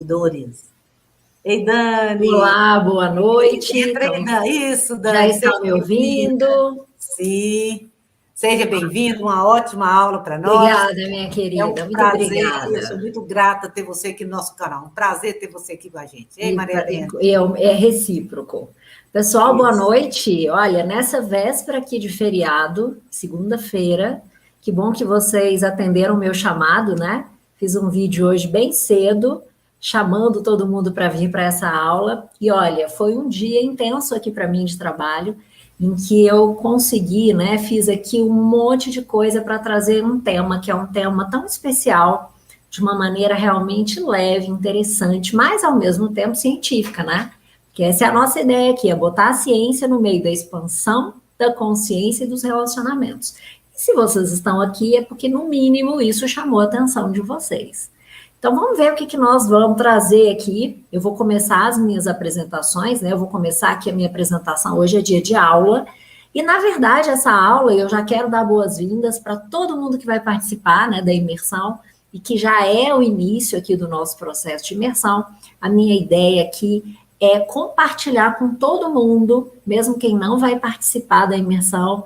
Dores. Ei, Dani! Olá, boa noite. Isso, Já Dani. está me ouvindo? Sim. Seja bem-vindo, uma ótima aula para nós. Obrigada, minha querida. É um Muito prazer, eu obrigada. sou muito grata ter você aqui no nosso canal. Um prazer ter você aqui com a gente. Ei, Maria Helena. É recíproco. Pessoal, boa Isso. noite. Olha, nessa véspera aqui de feriado, segunda-feira, que bom que vocês atenderam o meu chamado, né? Fiz um vídeo hoje bem cedo, chamando todo mundo para vir para essa aula. E olha, foi um dia intenso aqui para mim de trabalho, em que eu consegui, né? Fiz aqui um monte de coisa para trazer um tema, que é um tema tão especial, de uma maneira realmente leve, interessante, mas ao mesmo tempo científica, né? Que essa é a nossa ideia aqui, é botar a ciência no meio da expansão da consciência e dos relacionamentos. E se vocês estão aqui, é porque, no mínimo, isso chamou a atenção de vocês. Então, vamos ver o que nós vamos trazer aqui. Eu vou começar as minhas apresentações, né? Eu vou começar aqui a minha apresentação. Hoje é dia de aula. E, na verdade, essa aula, eu já quero dar boas-vindas para todo mundo que vai participar, né, da imersão, e que já é o início aqui do nosso processo de imersão. A minha ideia aqui é compartilhar com todo mundo, mesmo quem não vai participar da imersão,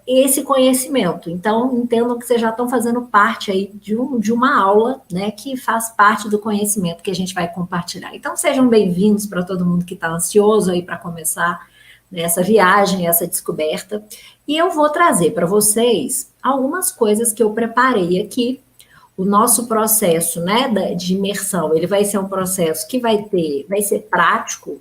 esse conhecimento. Então, entendam que vocês já estão fazendo parte aí de uma aula, né, que faz parte do conhecimento que a gente vai compartilhar. Então, sejam bem-vindos para todo mundo que está ansioso aí para começar essa viagem, essa descoberta. E eu vou trazer para vocês algumas coisas que eu preparei aqui. O nosso processo, né, de imersão, ele vai ser um processo que vai ser prático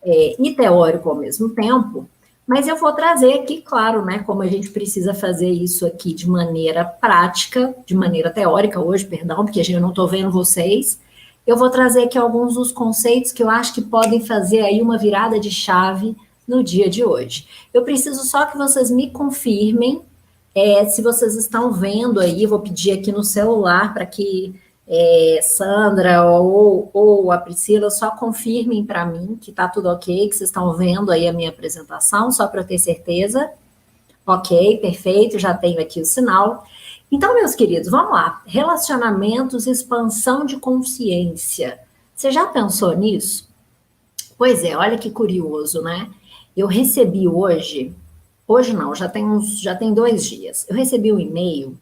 e teórico ao mesmo tempo, mas eu vou trazer aqui, claro, né, como a gente precisa fazer isso aqui de maneira prática, de maneira teórica hoje, perdão, porque eu não estou vendo vocês, eu vou trazer aqui alguns dos conceitos que eu acho que podem fazer aí uma virada de chave no dia de hoje. Eu preciso só que vocês me confirmem se vocês estão vendo aí, vou pedir aqui no celular para que Sandra ou a Priscila só confirmem para mim que está tudo ok, que vocês estão vendo aí a minha apresentação, só para eu ter certeza. Ok, perfeito, já tenho aqui o sinal. Então, meus queridos, vamos lá. Relacionamentos, expansão de consciência. Você já pensou nisso? Pois é, olha que curioso, né? Eu recebi hoje não, já tem 2 dias, eu recebi um e-mail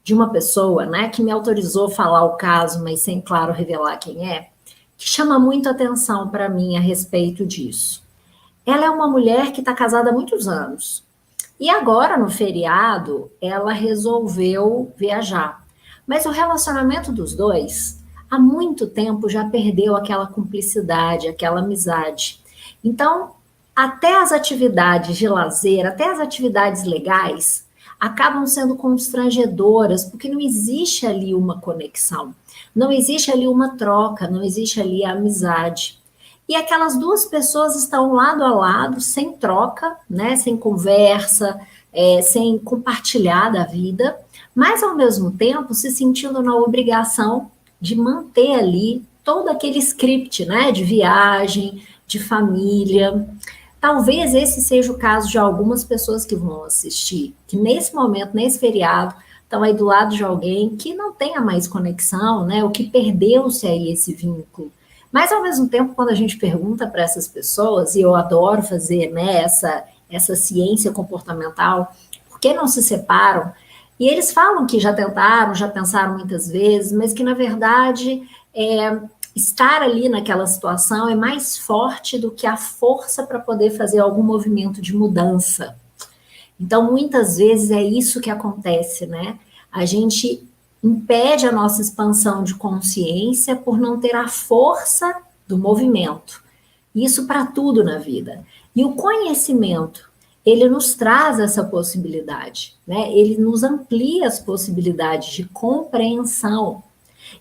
de uma pessoa, né, que me autorizou falar o caso, mas sem, claro, revelar quem é, que chama muito atenção para mim a respeito disso. Ela é uma mulher que está casada há muitos anos. E agora, no feriado, ela resolveu viajar. Mas o relacionamento dos dois, há muito tempo, já perdeu aquela cumplicidade, aquela amizade. Então, até as atividades de lazer, até as atividades legais, acabam sendo constrangedoras, porque não existe ali uma conexão, não existe ali uma troca, não existe ali a amizade. E aquelas duas pessoas estão lado a lado, sem troca, né, sem conversa, sem compartilhar da vida, mas ao mesmo tempo se sentindo na obrigação de manter ali todo aquele script, né, de viagem, de família. Talvez esse seja o caso de algumas pessoas que vão assistir, que nesse momento, nesse feriado, estão aí do lado de alguém que não tenha mais conexão, né, ou que perdeu-se aí esse vínculo. Mas, ao mesmo tempo, quando a gente pergunta para essas pessoas, e eu adoro fazer, né, essa ciência comportamental, por que não se separam? E eles falam que já tentaram, já pensaram muitas vezes, mas que, na verdade, estar ali naquela situação é mais forte do que a força para poder fazer algum movimento de mudança. Então, muitas vezes é isso que acontece, né? A gente impede a nossa expansão de consciência por não ter a força do movimento. Isso para tudo na vida. E o conhecimento, ele nos traz essa possibilidade, né? Ele nos amplia as possibilidades de compreensão.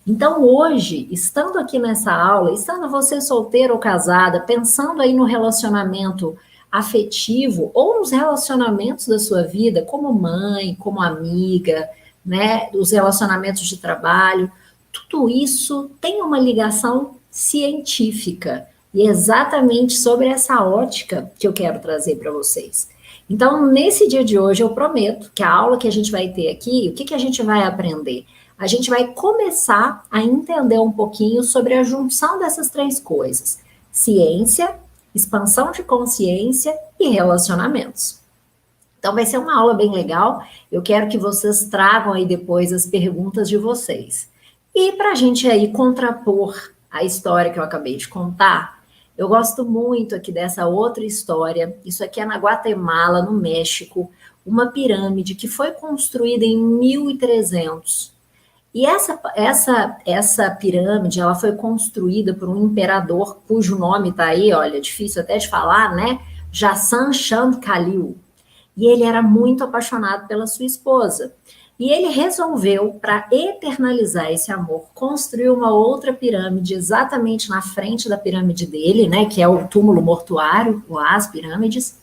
Então, hoje, estando aqui nessa aula, estando você solteira ou casada, pensando aí no relacionamento afetivo ou nos relacionamentos da sua vida, como mãe, como amiga, né, os relacionamentos de trabalho, tudo isso tem uma ligação científica. E é exatamente sobre essa ótica que eu quero trazer para vocês. Então, nesse dia de hoje, eu prometo que a aula que a gente vai ter aqui, o que a gente vai aprender? a gente vai começar a entender um pouquinho sobre a junção dessas três coisas: ciência, expansão de consciência e relacionamentos. Então vai ser uma aula bem legal. Eu quero que vocês tragam aí depois as perguntas de vocês. E para a gente aí contrapor a história que eu acabei de contar, eu gosto muito aqui dessa outra história. Isso aqui é na Guatemala, no México, uma pirâmide que foi construída em 1300. E essa pirâmide, ela foi construída por um imperador cujo nome está aí, olha, difícil até de falar, né? Jassan Chand Khalil. E ele era muito apaixonado pela sua esposa. E ele resolveu, para eternalizar esse amor, construir uma outra pirâmide exatamente na frente da pirâmide dele, né, que é o túmulo mortuário, as pirâmides.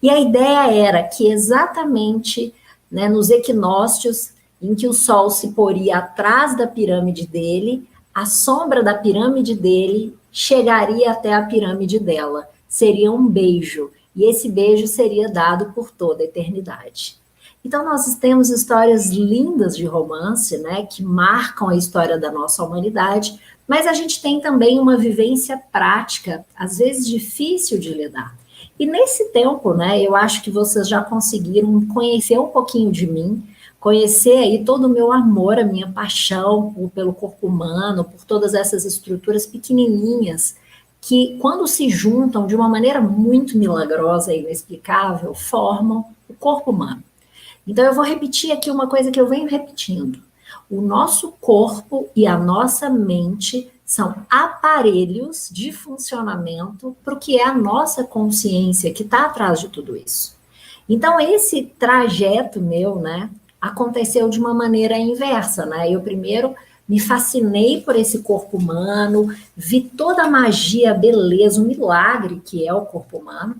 E a ideia era que exatamente, né, nos equinócios, em que o sol se poria atrás da pirâmide dele, a sombra da pirâmide dele chegaria até a pirâmide dela. Seria um beijo. E esse beijo seria dado por toda a eternidade. Então, nós temos histórias lindas de romance, né, que marcam a história da nossa humanidade, mas a gente tem também uma vivência prática, às vezes difícil de lidar. E nesse tempo, né, eu acho que vocês já conseguiram conhecer um pouquinho de mim, conhecer aí todo o meu amor, a minha paixão pelo corpo humano, por todas essas estruturas pequenininhas, que quando se juntam de uma maneira muito milagrosa e inexplicável, formam o corpo humano. Então eu vou repetir aqui uma coisa que eu venho repetindo. O nosso corpo e a nossa mente são aparelhos de funcionamento para o que é a nossa consciência que está atrás de tudo isso. Então esse trajeto meu, né, aconteceu de uma maneira inversa, né? Eu primeiro me fascinei por esse corpo humano, vi toda a magia, a beleza, o milagre que é o corpo humano,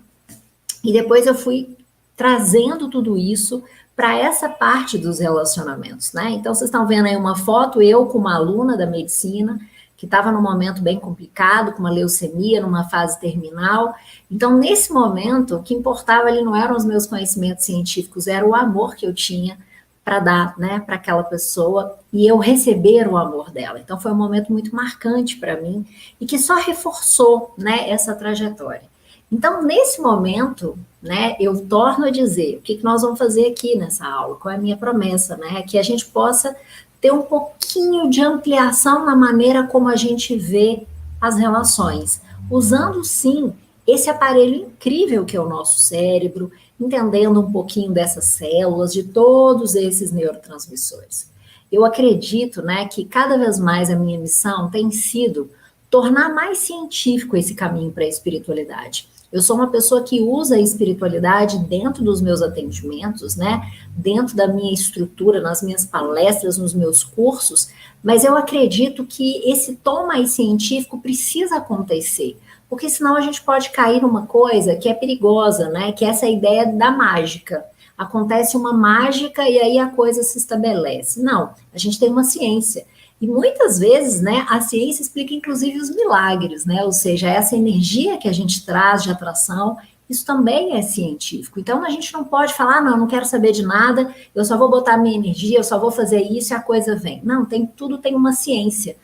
e depois eu fui trazendo tudo isso para essa parte dos relacionamentos, né? Então, vocês estão vendo aí uma foto, eu com uma aluna da medicina, que estava num momento bem complicado, com uma leucemia, numa fase terminal. Então, nesse momento, o que importava ali não eram os meus conhecimentos científicos, era o amor que eu tinha para dar, né, para aquela pessoa e eu receber o amor dela. Então, foi um momento muito marcante para mim e que só reforçou, né, essa trajetória. Então, nesse momento, né, eu torno a dizer o que nós vamos fazer aqui nessa aula, qual é a minha promessa, né, que a gente possa ter um pouquinho de ampliação na maneira como a gente vê as relações, usando, sim, esse aparelho incrível que é o nosso cérebro, entendendo um pouquinho dessas células, de todos esses neurotransmissores. Eu acredito, né, que cada vez mais a minha missão tem sido tornar mais científico esse caminho para a espiritualidade. Eu sou uma pessoa que usa a espiritualidade dentro dos meus atendimentos, né? Dentro da minha estrutura, nas minhas palestras, nos meus cursos, mas eu acredito que esse tom mais científico precisa acontecer, porque senão a gente pode cair numa coisa que é perigosa, né? Que é essa ideia da mágica. Acontece uma mágica e aí a coisa se estabelece. Não, a gente tem uma ciência. E muitas vezes, né, a ciência explica inclusive os milagres, né? Ou seja, essa energia que a gente traz de atração, isso também é científico. Então a gente não pode falar, não, não quero saber de nada, eu só vou botar minha energia, eu só vou fazer isso e a coisa vem. Não, tudo tem uma ciência.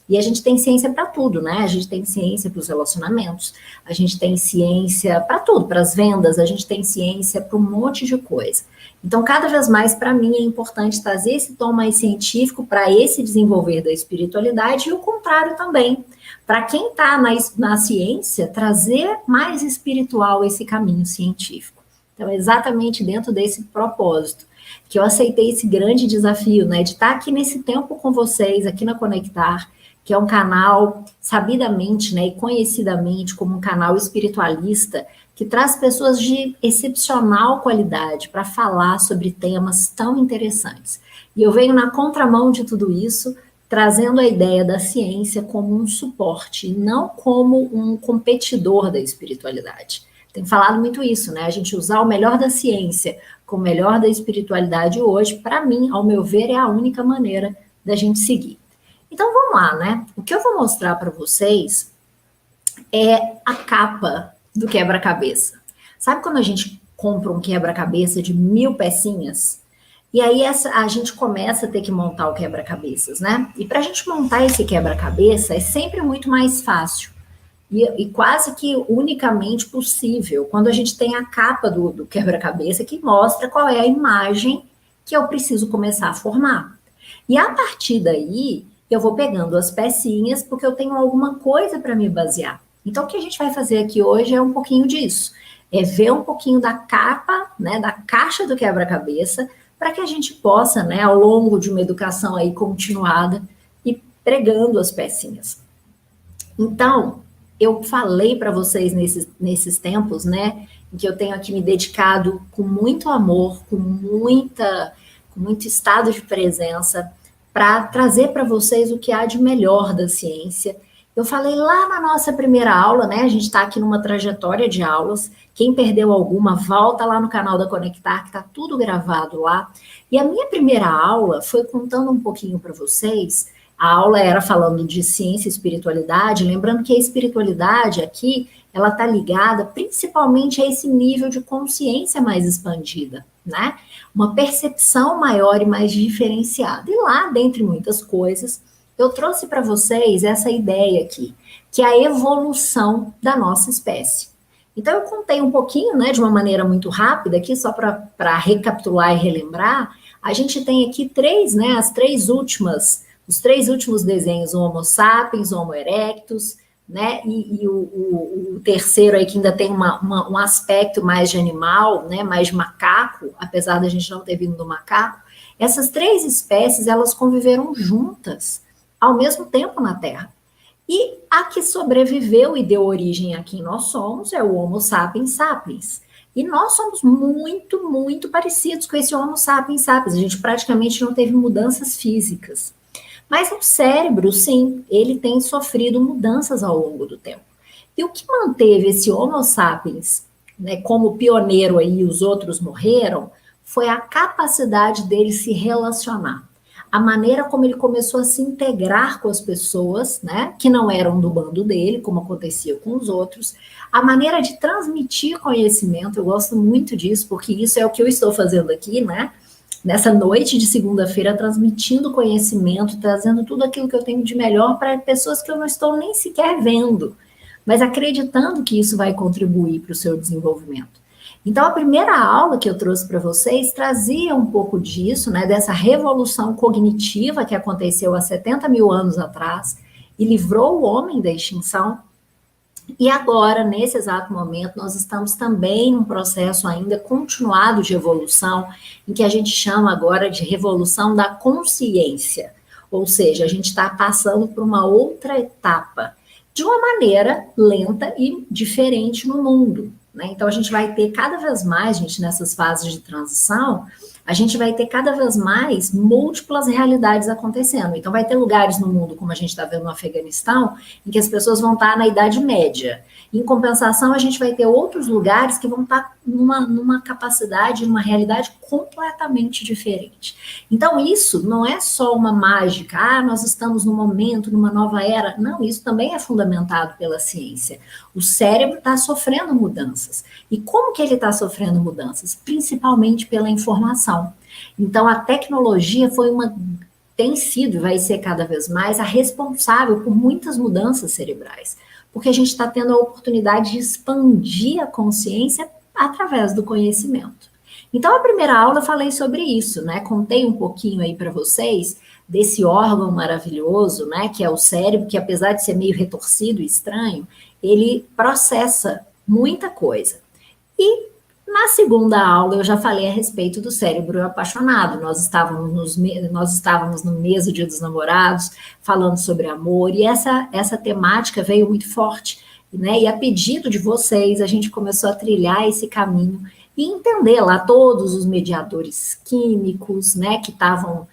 E a gente tem ciência para tudo, né? A gente tem ciência para os relacionamentos, a gente tem ciência para tudo, para as vendas, a gente tem ciência para um monte de coisa. Então, cada vez mais, para mim, é importante trazer esse tom mais científico para esse desenvolver da espiritualidade e o contrário também. Para quem está na ciência, trazer mais espiritual esse caminho científico. Então, é exatamente dentro desse propósito que eu aceitei esse grande desafio, né? De estar aqui nesse tempo com vocês, aqui na Conectar, que é um canal sabidamente, né, e conhecidamente como um canal espiritualista, que traz pessoas de excepcional qualidade para falar sobre temas tão interessantes. E eu venho na contramão de tudo isso, trazendo a ideia da ciência como um suporte, e não como um competidor da espiritualidade. Tenho falado muito isso, né? A gente usar o melhor da ciência com o melhor da espiritualidade hoje, para mim, ao meu ver, é a única maneira da gente seguir. Então vamos lá, né? O que eu vou mostrar para vocês é a capa do quebra-cabeça. Sabe quando a gente compra um quebra-cabeça de 1000 pecinhas? E aí a gente começa a ter que montar o quebra-cabeças, né? E para a gente montar esse quebra-cabeça é sempre muito mais fácil e quase que unicamente possível quando a gente tem a capa do quebra-cabeça que mostra qual é a imagem que eu preciso começar a formar. E a partir daí, eu vou pegando as pecinhas porque eu tenho alguma coisa para me basear. Então, o que a gente vai fazer aqui hoje é um pouquinho disso. É ver um pouquinho da capa, né, da caixa do quebra-cabeça, para que a gente possa, né, ao longo de uma educação aí continuada, ir pregando as pecinhas. Então, eu falei para vocês nesses tempos, né, em que eu tenho aqui me dedicado com muito amor, com muito estado de presença, para trazer para vocês o que há de melhor da ciência. Eu falei lá na nossa primeira aula, né? A gente está aqui numa trajetória de aulas. Quem perdeu alguma, volta lá no canal da Conectar, que está tudo gravado lá. E a minha primeira aula foi contando um pouquinho para vocês. A aula era falando de ciência e espiritualidade, lembrando que a espiritualidade aqui, ela está ligada principalmente a esse nível de consciência mais expandida, né? Uma percepção maior e mais diferenciada. E lá, dentre muitas coisas, eu trouxe para vocês essa ideia aqui, que é a evolução da nossa espécie. Então, eu contei um pouquinho, né, de uma maneira muito rápida aqui, só para recapitular e relembrar. A gente tem aqui os três últimos desenhos, o Homo sapiens, o Homo erectus, né, e o terceiro aí que ainda tem um aspecto mais de animal, né, mais de macaco, apesar da gente não ter vindo do macaco. Essas três espécies, elas conviveram juntas ao mesmo tempo na Terra. E a que sobreviveu e deu origem a quem nós somos é o Homo sapiens sapiens. E nós somos muito, muito parecidos com esse Homo sapiens sapiens. A gente praticamente não teve mudanças físicas. Mas o cérebro, sim, ele tem sofrido mudanças ao longo do tempo. E o que manteve esse Homo sapiens, né, como pioneiro aí, os outros morreram, foi a capacidade dele se relacionar. A maneira como ele começou a se integrar com as pessoas, né, que não eram do bando dele, como acontecia com os outros, a maneira de transmitir conhecimento, eu gosto muito disso, porque isso é o que eu estou fazendo aqui, né, nessa noite de segunda-feira, transmitindo conhecimento, trazendo tudo aquilo que eu tenho de melhor para pessoas que eu não estou nem sequer vendo, mas acreditando que isso vai contribuir para o seu desenvolvimento. Então, a primeira aula que eu trouxe para vocês trazia um pouco disso, né, dessa revolução cognitiva que aconteceu há 70 mil anos atrás e livrou o homem da extinção. E agora, nesse exato momento, nós estamos também num processo ainda continuado de evolução, em que a gente chama agora de revolução da consciência. Ou seja, a gente está passando por uma outra etapa, de uma maneira lenta e diferente no mundo. Né? Então, a gente vai ter cada vez mais, gente, nessas fases de transição, a gente vai ter cada vez mais múltiplas realidades acontecendo. Então, vai ter lugares no mundo, como a gente está vendo no Afeganistão, em que as pessoas vão estar na Idade Média. Em compensação, a gente vai ter outros lugares que vão estar numa capacidade, numa realidade completamente diferente. Então, isso não é só uma mágica, nós estamos num momento, numa nova era. Não, isso também é fundamentado pela ciência. O cérebro está sofrendo mudanças. E como que ele está sofrendo mudanças? Principalmente pela informação. Então, a tecnologia tem sido e vai ser cada vez mais a responsável por muitas mudanças cerebrais, porque a gente está tendo a oportunidade de expandir a consciência através do conhecimento. Então, a primeira aula eu falei sobre isso, né? Contei um pouquinho aí para vocês desse órgão maravilhoso, né? Que é o cérebro, que apesar de ser meio retorcido e estranho, ele processa muita coisa. E na segunda aula eu já falei a respeito do cérebro apaixonado. Nós estávamos no mês do Dia dos Namorados, falando sobre amor, e essa temática veio muito forte, né? E a pedido de vocês, a gente começou a trilhar esse caminho e entender lá todos os mediadores químicos, né, que estavam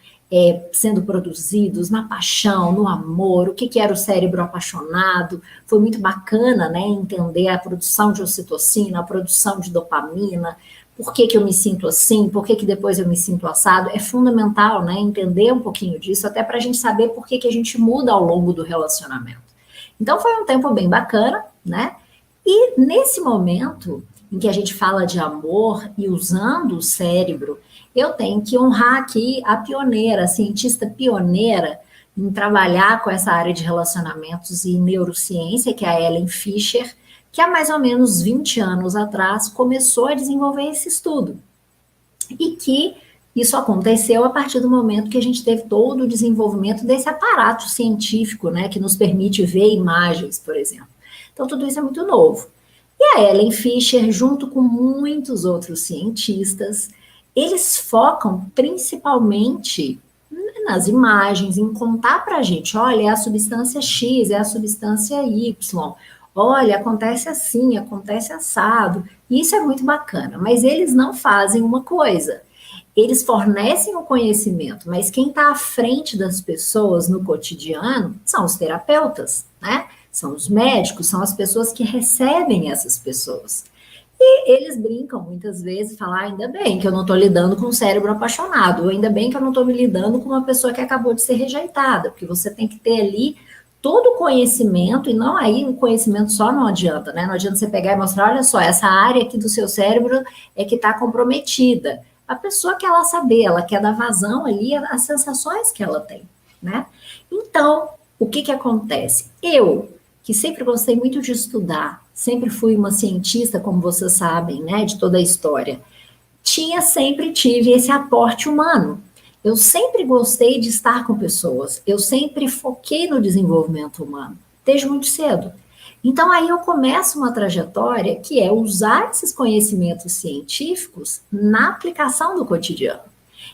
sendo produzidos na paixão, no amor, o que era o cérebro apaixonado. Foi muito bacana, né, entender a produção de ocitocina, a produção de dopamina, por que eu me sinto assim, por que depois eu me sinto assado. É fundamental, né, entender um pouquinho disso, até para a gente saber por que a gente muda ao longo do relacionamento. Então foi um tempo bem bacana, né, e nesse momento em que a gente fala de amor e usando o cérebro, eu tenho que honrar aqui a pioneira, a cientista pioneira em trabalhar com essa área de relacionamentos e neurociência, que é a Ellen Fisher, que há mais ou menos 20 anos atrás começou a desenvolver esse estudo. E que isso aconteceu a partir do momento que a gente teve todo o desenvolvimento desse aparato científico, né, que nos permite ver imagens, por exemplo. Então, tudo isso é muito novo. E a Ellen Fisher, junto com muitos outros cientistas, eles focam principalmente nas imagens, em contar para a gente, olha, é a substância X, é a substância Y, olha, acontece assim, acontece assado. Isso é muito bacana, mas eles não fazem uma coisa. Eles fornecem o conhecimento, mas quem está à frente das pessoas no cotidiano são os terapeutas, né? São os médicos, são as pessoas que recebem essas pessoas. E eles brincam muitas vezes, falam, ainda bem que eu não estou lidando com um cérebro apaixonado, ou ainda bem que eu não estou me lidando com uma pessoa que acabou de ser rejeitada, porque você tem que ter ali todo o conhecimento, e não aí o conhecimento só não adianta, né? Não adianta você pegar e mostrar, olha só, essa área aqui do seu cérebro é que está comprometida. A pessoa quer ela saber, ela quer dar vazão ali às sensações que ela tem, né? Então, o que que acontece? Eu, que sempre gostei muito de estudar, sempre fui uma cientista, como vocês sabem, né, de toda a história, sempre tive esse aporte humano. Eu sempre gostei de estar com pessoas, eu sempre foquei no desenvolvimento humano, desde muito cedo. Então, aí eu começo uma trajetória que é usar esses conhecimentos científicos na aplicação do cotidiano.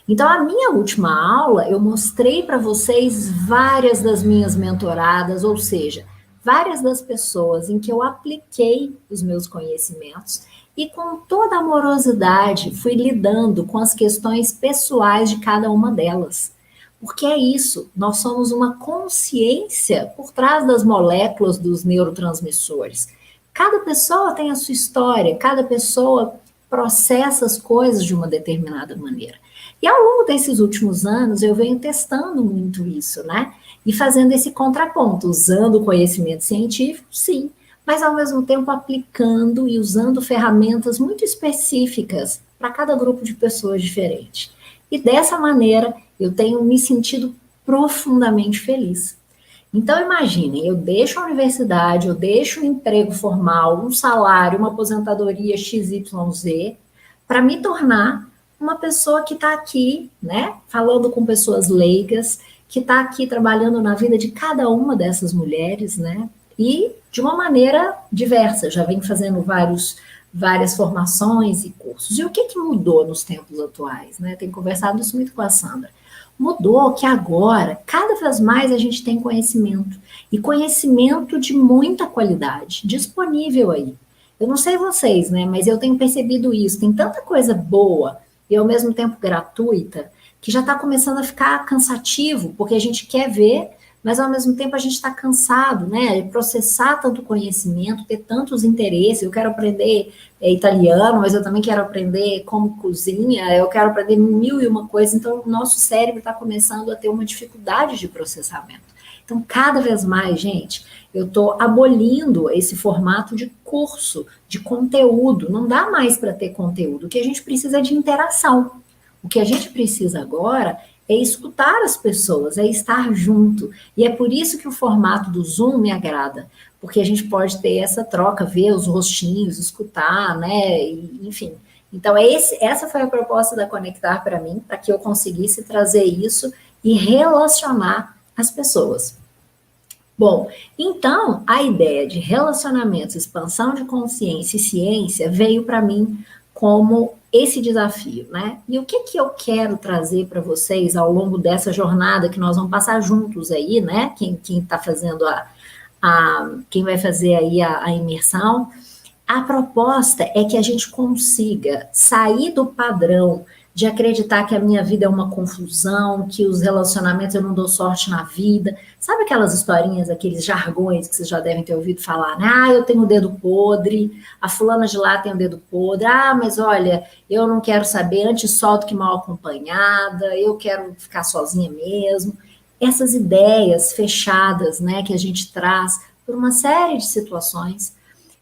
Então, a minha última aula, eu mostrei para vocês várias das minhas mentoradas, ou seja, várias das pessoas em que eu apliquei os meus conhecimentos e com toda amorosidade fui lidando com as questões pessoais de cada uma delas. Porque é isso, nós somos uma consciência por trás das moléculas dos neurotransmissores. Cada pessoa tem a sua história, cada pessoa processa as coisas de uma determinada maneira. E ao longo desses últimos anos, eu venho testando muito isso, né? E fazendo esse contraponto, usando o conhecimento científico, sim, mas ao mesmo tempo aplicando e usando ferramentas muito específicas para cada grupo de pessoas diferente. E dessa maneira, eu tenho me sentido profundamente feliz. Então, imaginem, eu deixo a universidade, eu deixo o emprego formal, um salário, uma aposentadoria XYZ, para me tornar uma pessoa que está aqui, né, falando com pessoas leigas, que está aqui trabalhando na vida de cada uma dessas mulheres, né, e de uma maneira diversa. Já venho fazendo várias formações e cursos. E o que mudou nos tempos atuais, né? Tenho conversado isso muito com a Sandra. Mudou que agora, cada vez mais a gente tem conhecimento, e conhecimento de muita qualidade, disponível aí. Eu não sei vocês, né, mas eu tenho percebido isso, tem tanta coisa boa e ao mesmo tempo gratuita, que já está começando a ficar cansativo, porque a gente quer ver, mas ao mesmo tempo a gente está cansado, né, de processar tanto conhecimento, ter tantos interesses. Eu quero aprender italiano, mas eu também quero aprender como cozinha, eu quero aprender mil e uma coisas, então o nosso cérebro está começando a ter uma dificuldade de processamento. Então, cada vez mais, gente, eu estou abolindo esse formato de curso, de conteúdo. Não dá mais para ter conteúdo, o que a gente precisa é de interação. O que a gente precisa agora é escutar as pessoas, é estar junto. E é por isso que o formato do Zoom me agrada, porque a gente pode ter essa troca, ver os rostinhos, escutar, né? E, enfim. Então, essa foi a proposta da Conectar para mim, para que eu conseguisse trazer isso e relacionar as pessoas. Bom, então, a ideia de relacionamentos, expansão de consciência e ciência veio para mim como esse desafio, né? E o que eu quero trazer para vocês ao longo dessa jornada que nós vamos passar juntos aí, né? Quem está fazendo quem vai fazer aí a imersão, a proposta é que a gente consiga sair do padrão de acreditar que a minha vida é uma confusão, que os relacionamentos eu não dou sorte na vida. Sabe aquelas historinhas, aqueles jargões que vocês já devem ter ouvido falar, né? Ah, eu tenho o dedo podre, a fulana de lá tem o dedo podre, ah, mas olha, eu não quero saber, antes só do que mal acompanhada, eu quero ficar sozinha mesmo. Essas ideias fechadas, né, que a gente traz por uma série de situações,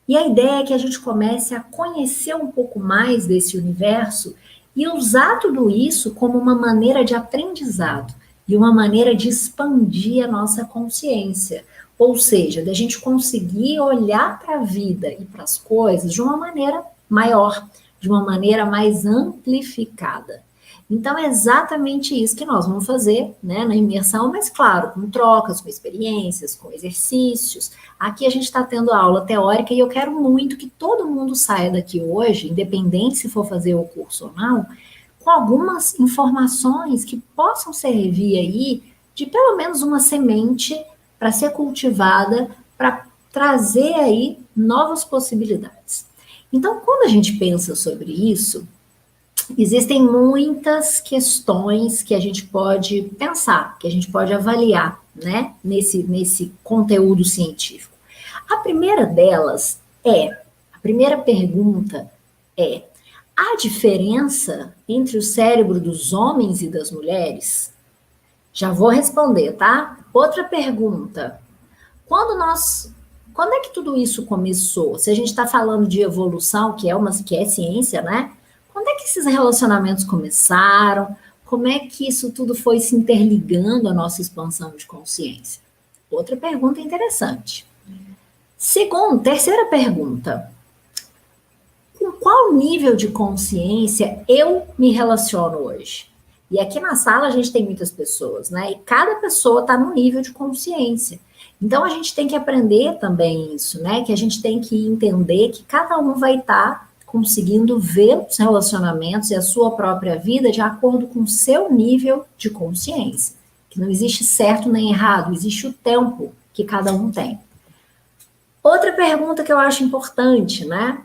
E a ideia é que a gente comece a conhecer um pouco mais desse universo e usar tudo isso como uma maneira de aprendizado e uma maneira de expandir a nossa consciência. Ou seja, da gente conseguir olhar para a vida e para as coisas de uma maneira maior, de uma maneira mais amplificada. Então, é exatamente isso que nós vamos fazer, né, na imersão, mas claro, com trocas, com experiências, com exercícios. Aqui a gente está tendo aula teórica e eu quero muito que todo mundo saia daqui hoje, independente se for fazer o curso ou não, com algumas informações que possam servir aí de pelo menos uma semente para ser cultivada, para trazer aí novas possibilidades. Então, quando a gente pensa sobre isso, existem muitas questões que a gente pode pensar, que a gente pode avaliar, né, nesse conteúdo científico. A primeira delas a primeira pergunta é: há diferença entre o cérebro dos homens e das mulheres? Já vou responder, tá? Outra pergunta: quando é que tudo isso começou? Se a gente está falando de evolução, que é ciência, né? Quando é que esses relacionamentos começaram? Como é que isso tudo foi se interligando à nossa expansão de consciência? Outra pergunta interessante. Terceira pergunta. Com qual nível de consciência eu me relaciono hoje? E aqui na sala a gente tem muitas pessoas, né? E cada pessoa está num nível de consciência. Então a gente tem que aprender também isso, né? Que a gente tem que entender que cada um vai estar conseguindo ver os relacionamentos e a sua própria vida de acordo com o seu nível de consciência. Que não existe certo nem errado, existe o tempo que cada um tem. Outra pergunta que eu acho importante, né?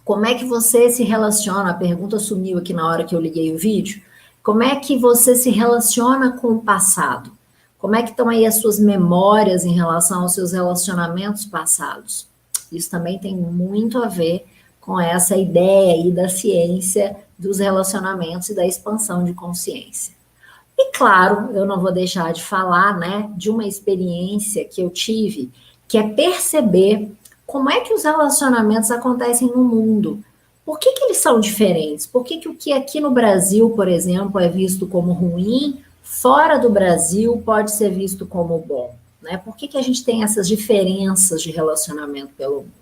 Como é que você se relaciona? A pergunta sumiu aqui na hora que eu liguei o vídeo. Como é que você se relaciona com o passado? Como é que estão aí as suas memórias em relação aos seus relacionamentos passados? Isso também tem muito a ver com essa ideia aí da ciência dos relacionamentos e da expansão de consciência. E claro, eu não vou deixar de falar, né, de uma experiência que eu tive, que é perceber como é que os relacionamentos acontecem no mundo. Por que eles são diferentes? Por que o que aqui no Brasil, por exemplo, é visto como ruim, fora do Brasil pode ser visto como bom? Né? Por que a gente tem essas diferenças de relacionamento pelo mundo?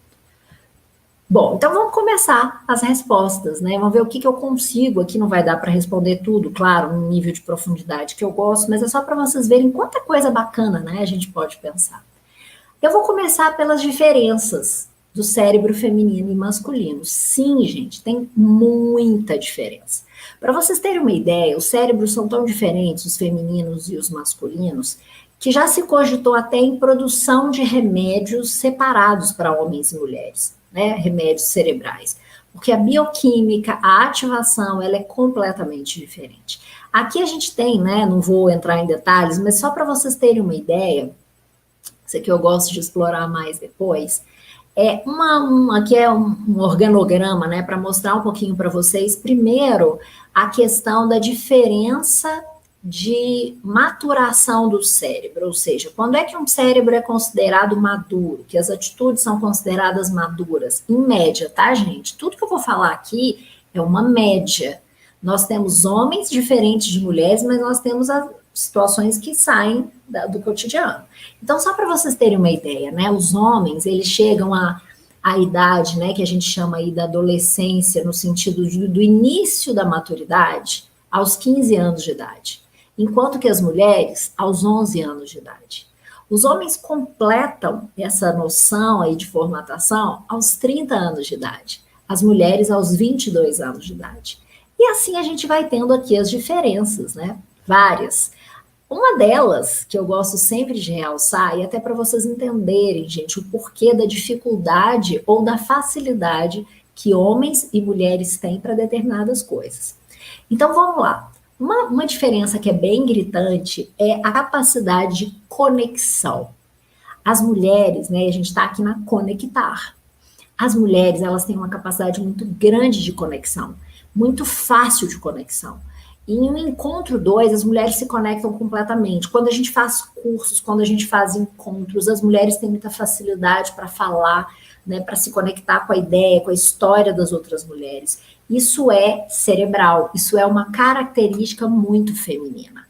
Bom, então vamos começar as respostas, né? Vamos ver o que eu consigo. Aqui não vai dar para responder tudo, claro, no nível de profundidade que eu gosto, mas é só para vocês verem quanta coisa bacana, né, a gente pode pensar. Eu vou começar pelas diferenças do cérebro feminino e masculino. Sim, gente, tem muita diferença. Para vocês terem uma ideia, os cérebros são tão diferentes, os femininos e os masculinos, que já se cogitou até em produção de remédios separados para homens e mulheres, né? Remédios cerebrais. Porque a bioquímica, a ativação, ela é completamente diferente. Aqui a gente tem, né? Não vou entrar em detalhes, mas só para vocês terem uma ideia, isso aqui eu gosto de explorar mais depois, aqui é um organograma, né, para mostrar um pouquinho para vocês, primeiro, a questão da diferença de maturação do cérebro, ou seja, quando é que um cérebro é considerado maduro, que as atitudes são consideradas maduras, em média, tá, gente? Tudo que eu vou falar aqui é uma média. Nós temos homens diferentes de mulheres, mas nós temos as situações que saem do cotidiano. Então, só para vocês terem uma ideia, né, os homens, eles chegam à idade, né, que a gente chama aí da adolescência, no sentido do início da maturidade, aos 15 anos de idade, enquanto que as mulheres, aos 11 anos de idade. Os homens completam essa noção aí de formatação aos 30 anos de idade, as mulheres aos 22 anos de idade. E assim a gente vai tendo aqui as diferenças, né, várias. Uma delas, que eu gosto sempre de realçar, e até para vocês entenderem, gente, o porquê da dificuldade ou da facilidade que homens e mulheres têm para determinadas coisas. Então, vamos lá. Uma diferença que é bem gritante é a capacidade de conexão. As mulheres, né, a gente está aqui na conectar. As mulheres, elas têm uma capacidade muito grande de conexão, muito fácil de conexão. Em um encontro 2, as mulheres se conectam completamente. Quando a gente faz cursos, quando a gente faz encontros, as mulheres têm muita facilidade para falar, né, para se conectar com a ideia, com a história das outras mulheres. Isso é cerebral, isso é uma característica muito feminina.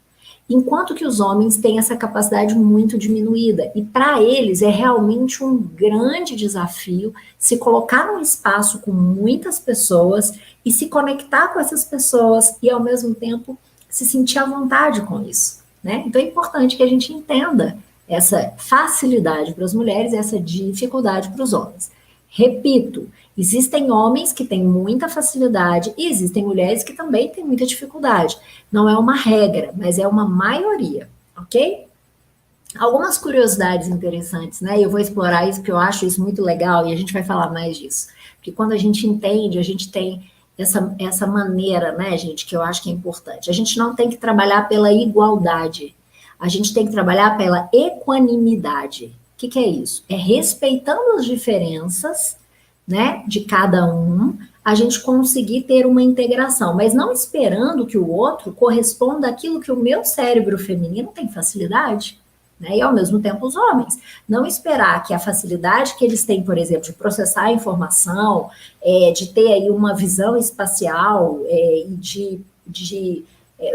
Enquanto que os homens têm essa capacidade muito diminuída. E para eles é realmente um grande desafio se colocar num espaço com muitas pessoas e se conectar com essas pessoas e, ao mesmo tempo, se sentir à vontade com isso, né? Então é importante que a gente entenda essa facilidade para as mulheres e essa dificuldade para os homens. Repito, existem homens que têm muita facilidade e existem mulheres que também têm muita dificuldade. Não é uma regra, mas é uma maioria, ok? Algumas curiosidades interessantes, né? Eu vou explorar isso porque eu acho isso muito legal e a gente vai falar mais disso. Porque quando a gente entende, a gente tem essa maneira, né, gente, que eu acho que é importante. A gente não tem que trabalhar pela igualdade, a gente tem que trabalhar pela equanimidade. O que é isso? É respeitando as diferenças, né, de cada um, a gente conseguir ter uma integração, mas não esperando que o outro corresponda àquilo que o meu cérebro feminino tem facilidade, né, e ao mesmo tempo os homens. Não esperar que a facilidade que eles têm, por exemplo, de processar a informação, de ter aí uma visão espacial e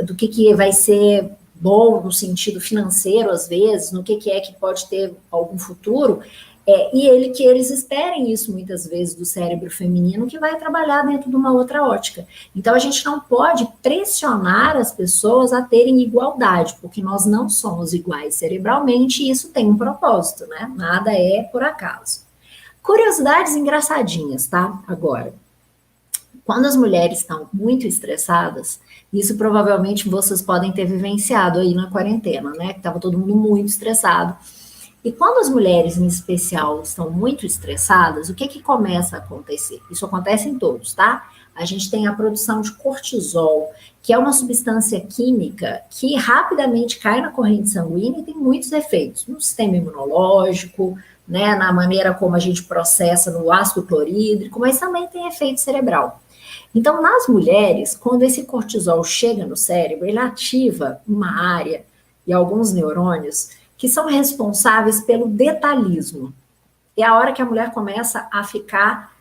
do que vai ser bom no sentido financeiro, às vezes, no que é que pode ter algum futuro, e que eles esperem isso muitas vezes do cérebro feminino, que vai trabalhar dentro de uma outra ótica. Então, a gente não pode pressionar as pessoas a terem igualdade, porque nós não somos iguais cerebralmente, e isso tem um propósito, né? Nada é por acaso. Curiosidades engraçadinhas, tá? Agora, quando as mulheres estão muito estressadas, isso provavelmente vocês podem ter vivenciado aí na quarentena, né? Que estava todo mundo muito estressado. E quando as mulheres, em especial, estão muito estressadas, o que começa a acontecer? Isso acontece em todos, tá? A gente tem a produção de cortisol, que é uma substância química que rapidamente cai na corrente sanguínea e tem muitos efeitos no sistema imunológico, né, na maneira como a gente processa no ácido clorídrico, mas também tem efeito cerebral. Então, nas mulheres, quando esse cortisol chega no cérebro, ele ativa uma área e alguns neurônios que são responsáveis pelo detalhismo. É a hora que a mulher começa a ficar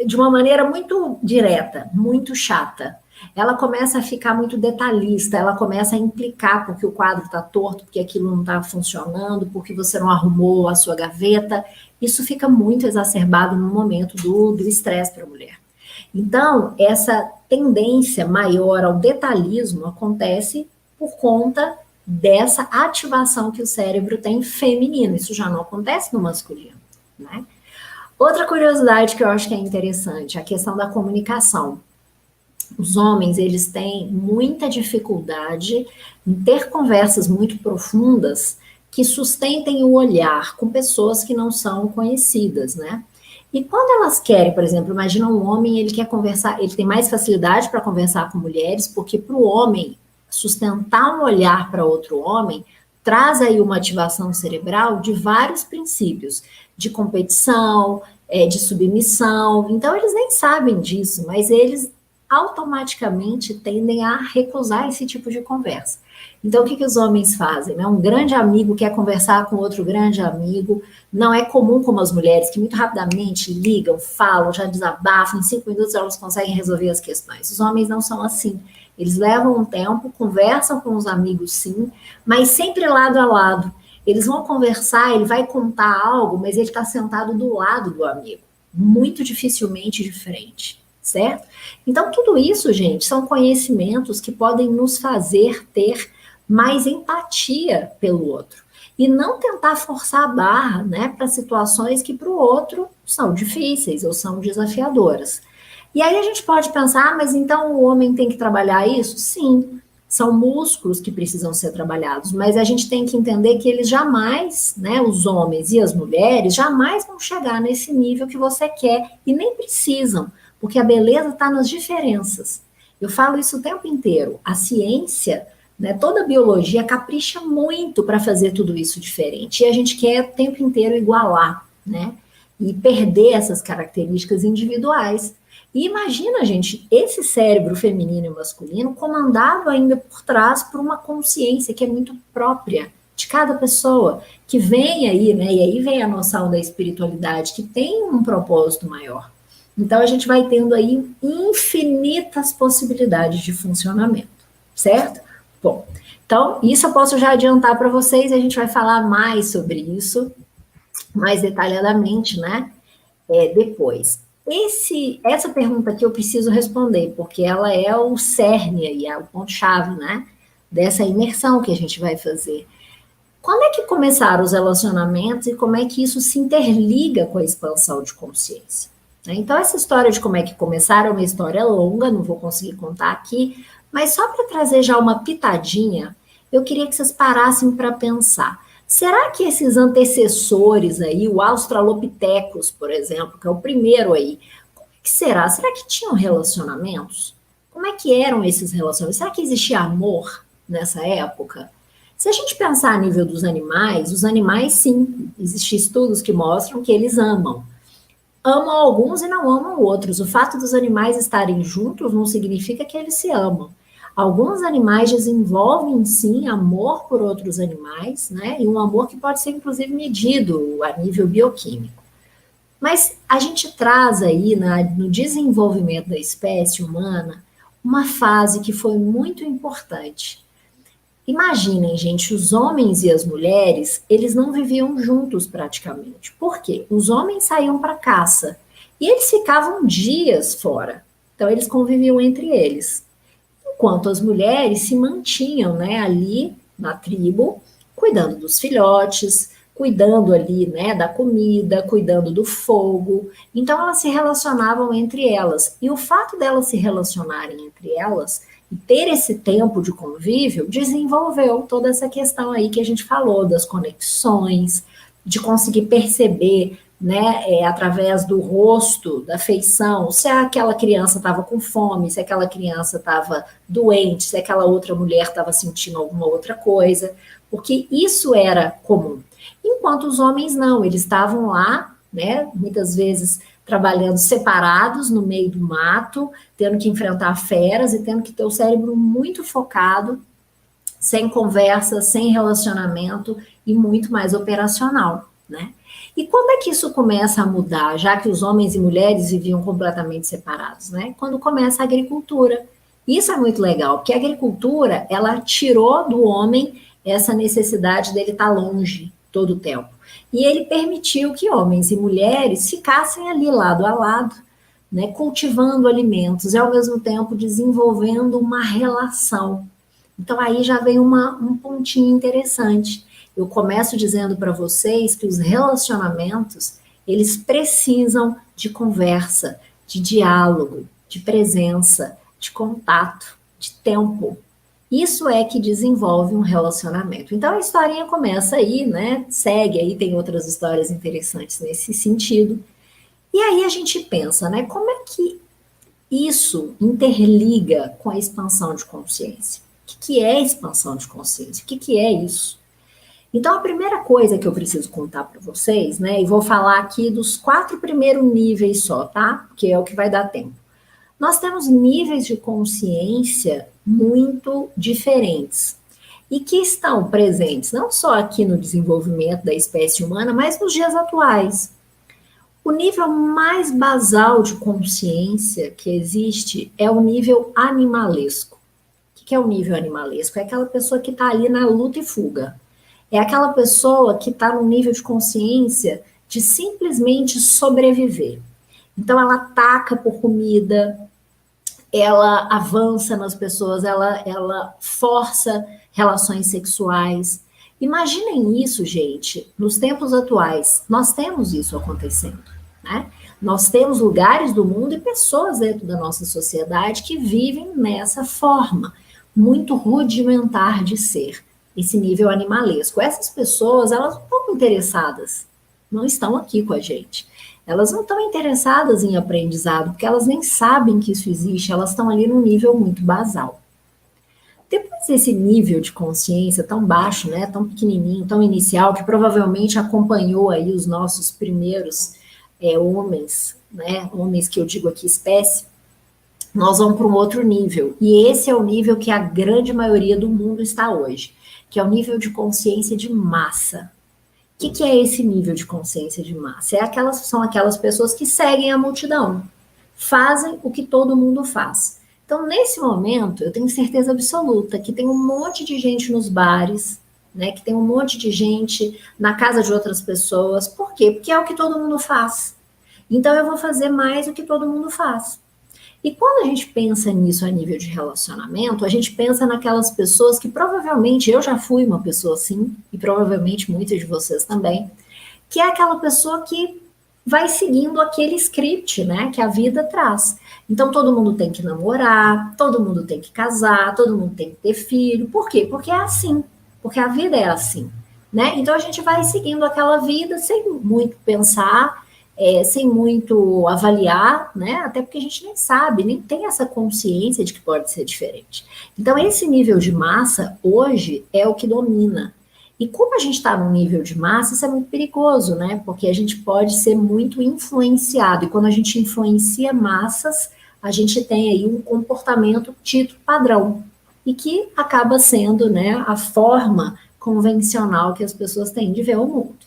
de uma maneira muito direta, muito chata. Ela começa a ficar muito detalhista, ela começa a implicar porque o quadro está torto, porque aquilo não está funcionando, porque você não arrumou a sua gaveta. Isso fica muito exacerbado no momento do estresse para a mulher. Então, essa tendência maior ao detalhismo acontece por conta dessa ativação que o cérebro tem feminino. Isso já não acontece no masculino, né? Outra curiosidade que eu acho que é interessante, a questão da comunicação. Os homens, eles têm muita dificuldade em ter conversas muito profundas que sustentem o olhar com pessoas que não são conhecidas, né? E quando elas querem, por exemplo, imagina um homem, ele quer conversar, ele tem mais facilidade para conversar com mulheres, porque para o homem sustentar um olhar para outro homem traz aí uma ativação cerebral de vários princípios, de competição, de submissão. Então, eles nem sabem disso, mas eles automaticamente tendem a recusar esse tipo de conversa. Então, o que os homens fazem? Né? Um grande amigo quer conversar com outro grande amigo. Não é comum como as mulheres, que muito rapidamente ligam, falam, já desabafam, em 5 minutos elas conseguem resolver as questões. Os homens não são assim. Eles levam um tempo, conversam com os amigos, sim, mas sempre lado a lado. Eles vão conversar, ele vai contar algo, mas ele está sentado do lado do amigo, muito dificilmente de frente, certo? Então, tudo isso, gente, são conhecimentos que podem nos fazer ter mais empatia pelo outro e não tentar forçar a barra, né, para situações que para o outro são difíceis ou são desafiadoras. E aí a gente pode pensar, mas então o homem tem que trabalhar isso? Sim, são músculos que precisam ser trabalhados, mas a gente tem que entender que eles jamais, né, os homens e as mulheres, jamais vão chegar nesse nível que você quer e nem precisam, porque a beleza está nas diferenças. Eu falo isso o tempo inteiro. A ciência, né, toda a biologia capricha muito para fazer tudo isso diferente, e a gente quer o tempo inteiro igualar, né, e perder essas características individuais. E imagina, gente, esse cérebro feminino e masculino comandado ainda por trás por uma consciência que é muito própria de cada pessoa, que vem aí, né? E aí vem a noção da espiritualidade, que tem um propósito maior. Então a gente vai tendo aí infinitas possibilidades de funcionamento, certo? Bom, então isso eu posso já adiantar para vocês, a gente vai falar mais sobre isso, mais detalhadamente, né? Depois. Essa pergunta aqui eu preciso responder, porque ela é o cerne aí, é o ponto-chave, né? Dessa imersão que a gente vai fazer. Quando é que começaram os relacionamentos e como é que isso se interliga com a expansão de consciência? Então, essa história de como é que começaram é uma história longa, não vou conseguir contar aqui, mas só para trazer já uma pitadinha, eu queria que vocês parassem para pensar. Será que esses antecessores aí, o Australopithecus, por exemplo, que é o primeiro aí, como é que será? Será que tinham relacionamentos? Como é que eram esses relacionamentos? Será que existia amor nessa época? Se a gente pensar a nível dos animais, os animais sim, existem estudos que mostram que eles amam. Amam alguns e não amam outros. O fato dos animais estarem juntos não significa que eles se amam. Alguns animais desenvolvem, sim, amor por outros animais, né? E um amor que pode ser, inclusive, medido a nível bioquímico. Mas a gente traz aí, no desenvolvimento da espécie humana, uma fase que foi muito importante. Imaginem, gente, os homens e as mulheres, eles não viviam juntos praticamente. Por quê? Os homens saíam para caça e eles ficavam dias fora. Então, eles conviviam entre eles. Enquanto as mulheres se mantinham, né, ali na tribo, cuidando dos filhotes, cuidando ali, né, da comida, cuidando do fogo. Então, elas se relacionavam entre elas. E o fato delas se relacionarem entre elas e ter esse tempo de convívio desenvolveu toda essa questão aí que a gente falou, das conexões, de conseguir perceber, né, através do rosto, da feição, se aquela criança estava com fome, se aquela criança estava doente, se aquela outra mulher estava sentindo alguma outra coisa, porque isso era comum. Enquanto os homens não, eles estavam lá, né, muitas vezes trabalhando separados no meio do mato, tendo que enfrentar feras e tendo que ter o cérebro muito focado, sem conversa, sem relacionamento e muito mais operacional, né? E quando é que isso começa a mudar, já que os homens e mulheres viviam completamente separados, né? Quando começa a agricultura. Isso é muito legal, porque a agricultura, ela tirou do homem essa necessidade dele estar longe todo o tempo. E ele permitiu que homens e mulheres ficassem ali lado a lado, né, cultivando alimentos e ao mesmo tempo desenvolvendo uma relação. Então aí já vem um pontinho interessante. Eu começo dizendo para vocês que os relacionamentos, eles precisam de conversa, de diálogo, de presença, de contato, de tempo. Isso é que desenvolve um relacionamento. Então a historinha começa aí, né? Segue aí, tem outras histórias interessantes nesse sentido. E aí a gente pensa, né? Como é que isso interliga com a expansão de consciência? O que é expansão de consciência? O que é isso? Então a primeira coisa que eu preciso contar para vocês, né? E vou falar aqui dos 4 primeiros níveis só, tá? Porque é o que vai dar tempo. Nós temos níveis de consciência muito diferentes e que estão presentes não só aqui no desenvolvimento da espécie humana, mas nos dias atuais. O nível mais basal de consciência que existe é o nível animalesco. O que é o nível animalesco? É aquela pessoa que está ali na luta e fuga. É aquela pessoa que está no nível de consciência de simplesmente sobreviver. Então ela ataca por comida, ela avança nas pessoas, ela força relações sexuais. Imaginem isso, gente, nos tempos atuais. Nós temos isso acontecendo, né? Nós temos lugares do mundo e pessoas dentro da nossa sociedade que vivem nessa forma muito rudimentar de ser, esse nível animalesco. Essas pessoas, elas não estão interessadas, não estão aqui com a gente. Elas não estão interessadas em aprendizado, porque elas nem sabem que isso existe, elas estão ali num nível muito basal. Depois desse nível de consciência tão baixo, né, tão pequenininho, tão inicial, que provavelmente acompanhou aí os nossos primeiros homens né, homens que eu digo aqui espécie, nós vamos para um outro nível. E esse é o nível que a grande maioria do mundo está hoje, que é o nível de consciência de massa. O que é esse nível de consciência de massa? São aquelas pessoas que seguem a multidão, fazem o que todo mundo faz. Então, nesse momento, eu tenho certeza absoluta que tem um monte de gente nos bares, né, que tem um monte de gente na casa de outras pessoas. Por quê? Porque é o que todo mundo faz. Então, eu vou fazer mais o que todo mundo faz. E quando a gente pensa nisso a nível de relacionamento, a gente pensa naquelas pessoas que provavelmente eu já fui uma pessoa assim, e provavelmente muitos de vocês também, que é aquela pessoa que vai seguindo aquele script, né, que a vida traz. Então todo mundo tem que namorar, todo mundo tem que casar, todo mundo tem que ter filho. Por quê? Porque é assim, porque a vida é assim, né? Então a gente vai seguindo aquela vida sem muito pensar, sem muito avaliar, né? Até porque a gente nem sabe, nem tem essa consciência de que pode ser diferente. Então, esse nível de massa, hoje, é o que domina. E como a gente está num nível de massa, isso é muito perigoso, né? Porque a gente pode ser muito influenciado. E quando a gente influencia massas, a gente tem aí um comportamento dito padrão. E que acaba sendo, né, a forma convencional que as pessoas têm de ver o mundo.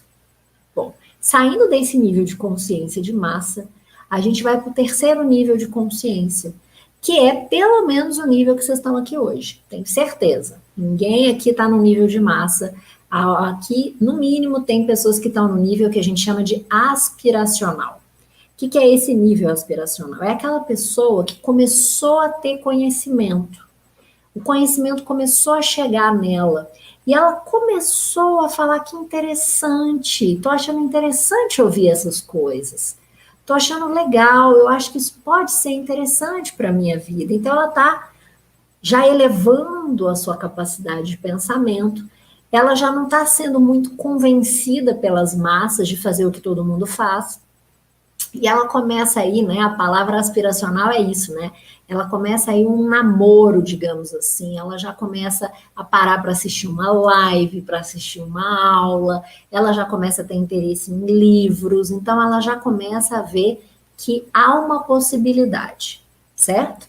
Bom, saindo desse nível de consciência de massa, a gente vai para o terceiro nível de consciência, que é pelo menos o nível que vocês estão aqui hoje. Tenho certeza. Ninguém aqui está no nível de massa. Aqui, no mínimo, tem pessoas que estão no nível que a gente chama de aspiracional. O que é esse nível aspiracional? É aquela pessoa que começou a ter conhecimento. O conhecimento começou a chegar nela. E ela começou a falar que interessante, tô achando interessante ouvir essas coisas. Tô achando legal, eu acho que isso pode ser interessante para a minha vida. Então ela está já elevando a sua capacidade de pensamento, ela já não está sendo muito convencida pelas massas de fazer o que todo mundo faz. E ela começa aí, né, a palavra aspiracional é isso, né? Ela começa aí um namoro, digamos assim, ela já começa a parar para assistir uma live, para assistir uma aula, ela já começa a ter interesse em livros, então ela já começa a ver que há uma possibilidade, certo?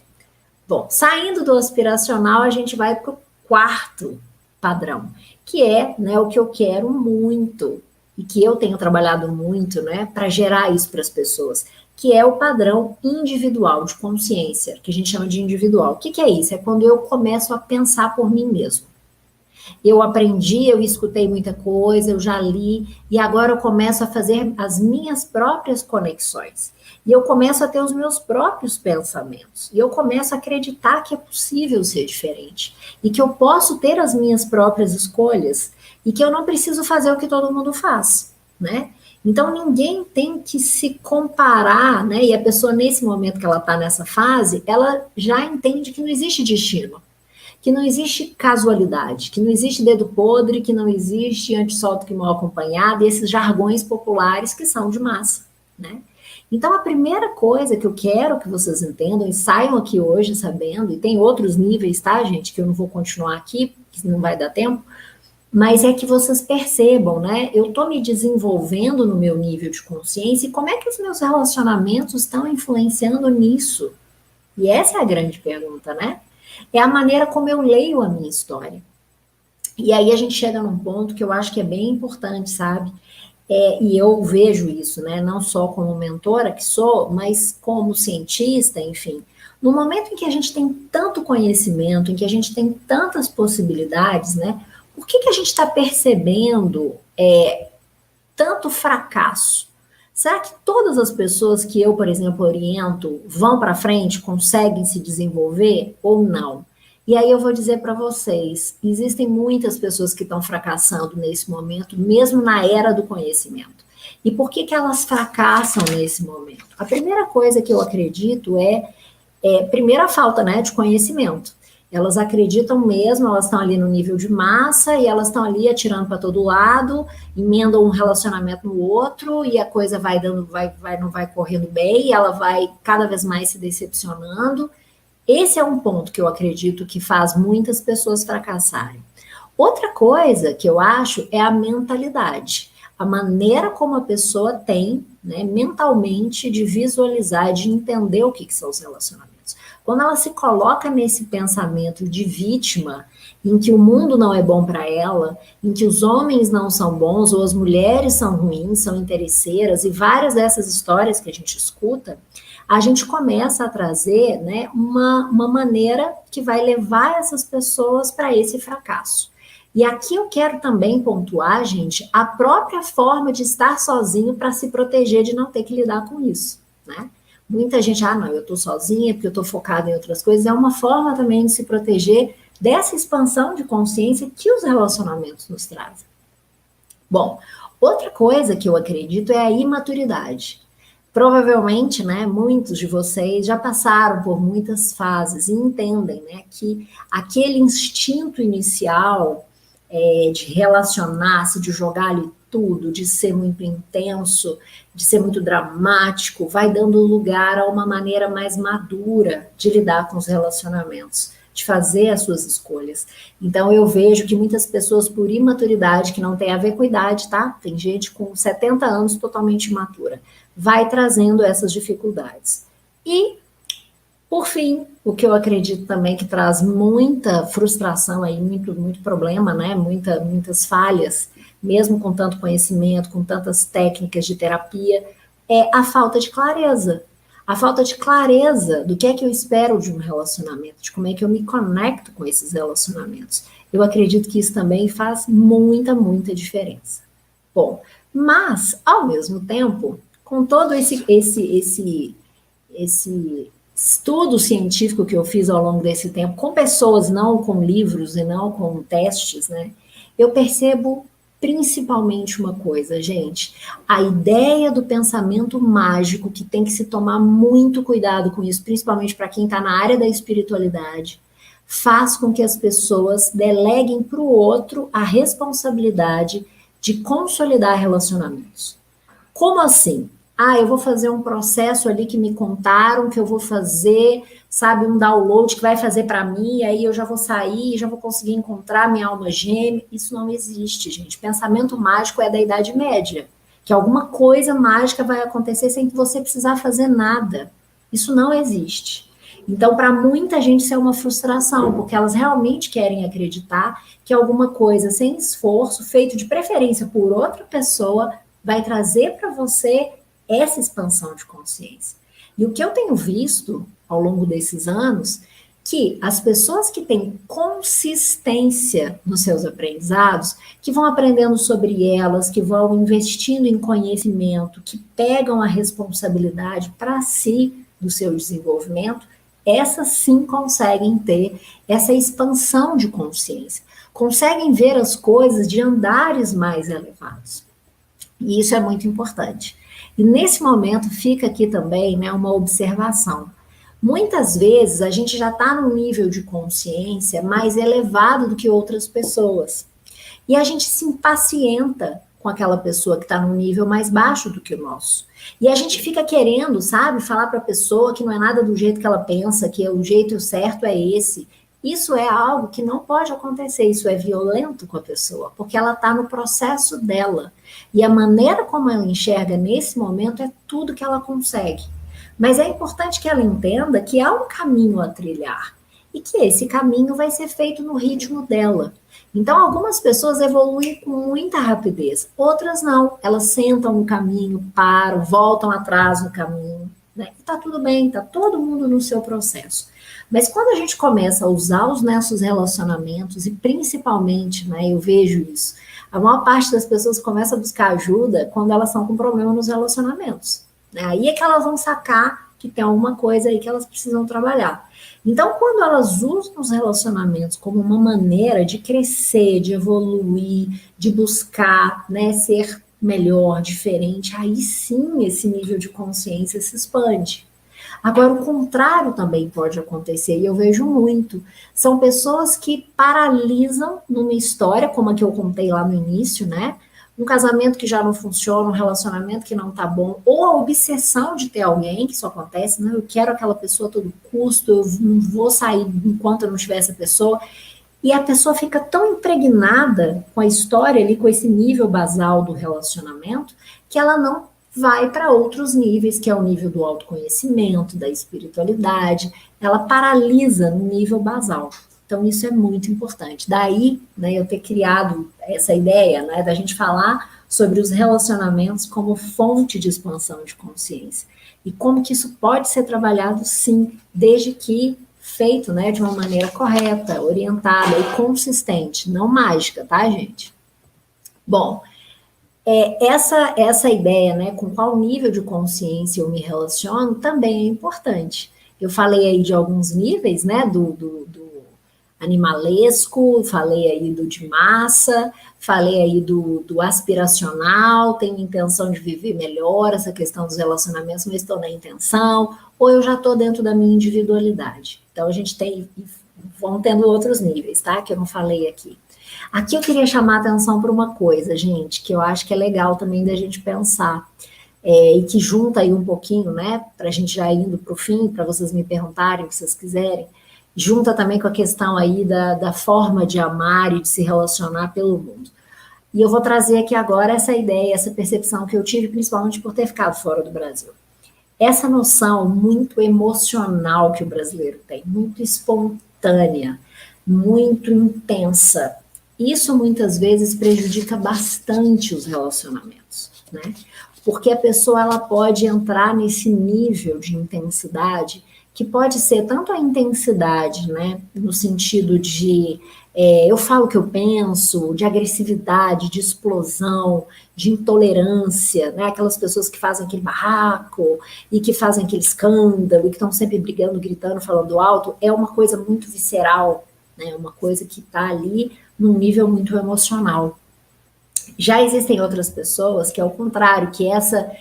Bom, saindo do aspiracional, a gente vai para o quarto padrão, que é, né, o que eu quero muito, e que eu tenho trabalhado muito, né, para gerar isso para as pessoas, que é o padrão individual de consciência, que a gente chama de individual. O que é isso? É quando eu começo a pensar por mim mesmo. Eu aprendi, eu escutei muita coisa, eu já li, e agora eu começo a fazer as minhas próprias conexões. E eu começo a ter os meus próprios pensamentos. E eu começo a acreditar que é possível ser diferente. E que eu posso ter as minhas próprias escolhas. E que eu não preciso fazer o que todo mundo faz, né? Então, ninguém tem que se comparar, né? E a pessoa, nesse momento que ela está nessa fase, ela já entende que não existe destino, que não existe casualidade, que não existe dedo podre, que não existe antes solto que mal acompanhado, e esses jargões populares que são de massa, né? Então, a primeira coisa que eu quero que vocês entendam e saiam aqui hoje sabendo, e tem outros níveis, tá, gente, que eu não vou continuar aqui, que não vai dar tempo, mas é que vocês percebam, né? Eu estou me desenvolvendo no meu nível de consciência e como é que os meus relacionamentos estão influenciando nisso? E essa é a grande pergunta, né? É a maneira como eu leio a minha história. E aí a gente chega num ponto que eu acho que é bem importante, sabe? E eu vejo isso, né? Não só como mentora que sou, mas como cientista, enfim. No momento em que a gente tem tanto conhecimento, em que a gente tem tantas possibilidades, né? Por que a gente está percebendo tanto fracasso? Será que todas as pessoas que eu, por exemplo, oriento vão para frente, conseguem se desenvolver ou não? E aí eu vou dizer para vocês, existem muitas pessoas que estão fracassando nesse momento, mesmo na era do conhecimento. E por que elas fracassam nesse momento? A primeira coisa que eu acredito primeiro, a falta, né, de conhecimento. Elas acreditam mesmo, elas estão ali no nível de massa e elas estão ali atirando para todo lado, emendam um relacionamento no outro e a coisa vai dando, não vai correndo bem, e ela vai cada vez mais se decepcionando. Esse é um ponto que eu acredito que faz muitas pessoas fracassarem. Outra coisa que eu acho é a mentalidade. a maneira como a pessoa tem, né, mentalmente, de visualizar, de entender o que são os relacionamentos. Quando ela se coloca nesse pensamento de vítima, em que o mundo não é bom para ela, em que os homens não são bons, ou as mulheres são ruins, são interesseiras, e várias dessas histórias que a gente escuta, a gente começa a trazer, né, uma maneira que vai levar essas pessoas para esse fracasso. E aqui eu quero também pontuar, gente, a própria forma de estar sozinho para se proteger de não ter que lidar com isso, né? Muita gente, não, eu estou sozinha porque eu estou focada em outras coisas. É uma forma também de se proteger dessa expansão de consciência que os relacionamentos nos trazem. Bom, outra coisa que eu acredito é a imaturidade. Provavelmente, né, muitos de vocês já passaram por muitas fases e entendem, né, que aquele instinto inicial de relacionar-se, de jogar ali tudo, de ser muito intenso, de ser muito dramático, vai dando lugar a uma maneira mais madura de lidar com os relacionamentos, de fazer as suas escolhas. Então eu vejo que muitas pessoas, por imaturidade, que não tem a ver com idade, tá? Tem gente com 70 anos totalmente imatura, vai trazendo essas dificuldades. E, por fim, o que eu acredito também que traz muita frustração aí, muito problema, né? Muitas falhas, mesmo com tanto conhecimento, com tantas técnicas de terapia, é a falta de clareza. A falta de clareza do que é que eu espero de um relacionamento, de como é que eu me conecto com esses relacionamentos. Eu acredito que isso também faz muita diferença. Bom, mas, ao mesmo tempo, com todo esse estudo científico que eu fiz ao longo desse tempo, com pessoas, não com livros e não com testes, né, eu percebo principalmente uma coisa, gente, a ideia do pensamento mágico, que tem que se tomar muito cuidado com isso, principalmente para quem está na área da espiritualidade, faz com que as pessoas deleguem para o outro a responsabilidade de consolidar relacionamentos. Como assim? Eu vou fazer um processo ali que me contaram que eu vou fazer, sabe, um download que vai fazer para mim, aí eu já vou sair, já vou conseguir encontrar minha alma gêmea. Isso não existe, gente. Pensamento mágico é da Idade Média, que alguma coisa mágica vai acontecer sem que você precisar fazer nada. Isso não existe. Então, para muita gente isso é uma frustração, porque elas realmente querem acreditar que alguma coisa sem esforço, feito de preferência por outra pessoa, vai trazer para você essa expansão de consciência. E o que eu tenho visto ao longo desses anos, que as pessoas que têm consistência nos seus aprendizados, que vão aprendendo sobre elas, que vão investindo em conhecimento, que pegam a responsabilidade para si do seu desenvolvimento, essas sim conseguem ter essa expansão de consciência, conseguem ver as coisas de andares mais elevados. E isso é muito importante. E nesse momento fica aqui também, né, uma observação. Muitas vezes a gente já está num nível de consciência mais elevado do que outras pessoas. E a gente se impacienta com aquela pessoa que está num nível mais baixo do que o nosso. E a gente fica querendo, sabe, falar para a pessoa que não é nada do jeito que ela pensa, que o jeito certo é esse. Isso é algo que não pode acontecer, isso é violento com a pessoa, porque ela está no processo dela. E a maneira como ela enxerga nesse momento é tudo que ela consegue. Mas é importante que ela entenda que há um caminho a trilhar e que esse caminho vai ser feito no ritmo dela. Então, algumas pessoas evoluem com muita rapidez, outras não. Elas sentam no caminho, param, voltam atrás no caminho, né? E tá tudo bem, tá todo mundo no seu processo. Mas quando a gente começa a usar os nossos relacionamentos, e principalmente, né, eu vejo isso, a maior parte das pessoas começa a buscar ajuda quando elas estão com problema nos relacionamentos. Né? Aí é que elas vão sacar que tem alguma coisa aí que elas precisam trabalhar. Então, quando elas usam os relacionamentos como uma maneira de crescer, de evoluir, de buscar, né, ser melhor, diferente, aí sim esse nível de consciência se expande. Agora, o contrário também pode acontecer, e eu vejo muito. São pessoas que paralisam numa história, como a que eu contei lá no início, né? Um casamento que já não funciona, um relacionamento que não tá bom, ou a obsessão de ter alguém, que isso acontece, né? Eu quero aquela pessoa a todo custo, eu não vou sair enquanto eu não tiver essa pessoa. E a pessoa fica tão impregnada com a história ali, com esse nível basal do relacionamento, que ela não vai para outros níveis, que é o nível do autoconhecimento, da espiritualidade, ela paralisa no nível basal. Então, isso é muito importante. Daí, né, eu ter criado essa ideia, né, da gente falar sobre os relacionamentos como fonte de expansão de consciência. E como que isso pode ser trabalhado, sim, desde que feito, né, de uma maneira correta, orientada e consistente, não mágica, tá, gente? Bom, essa ideia, né, com qual nível de consciência eu me relaciono, também é importante. Eu falei aí de alguns níveis, né, do animalesco, falei aí do de massa, falei aí do aspiracional, tenho intenção de viver melhor, essa questão dos relacionamentos, mas estou na intenção, ou eu já estou dentro da minha individualidade. Então, a gente vão tendo outros níveis, tá, que eu não falei aqui. Aqui eu queria chamar a atenção para uma coisa, gente, que eu acho que é legal também da gente pensar, e que junta aí um pouquinho, né, para a gente já indo para o fim, para vocês me perguntarem o que vocês quiserem, junta também com a questão aí da forma de amar e de se relacionar pelo mundo. E eu vou trazer aqui agora essa ideia, essa percepção que eu tive, principalmente por ter ficado fora do Brasil. Essa noção muito emocional que o brasileiro tem, muito espontânea, muito intensa, isso muitas vezes prejudica bastante os relacionamentos, né? Porque a pessoa ela pode entrar nesse nível de intensidade que pode ser tanto a intensidade, né, no sentido de eu falo o que eu penso, de agressividade, de explosão, de intolerância, né, aquelas pessoas que fazem aquele barraco e que fazem aquele escândalo e que estão sempre brigando, gritando, falando alto, é uma coisa muito visceral, né, uma coisa que está ali num nível muito emocional. Já existem outras pessoas que é o contrário, que essa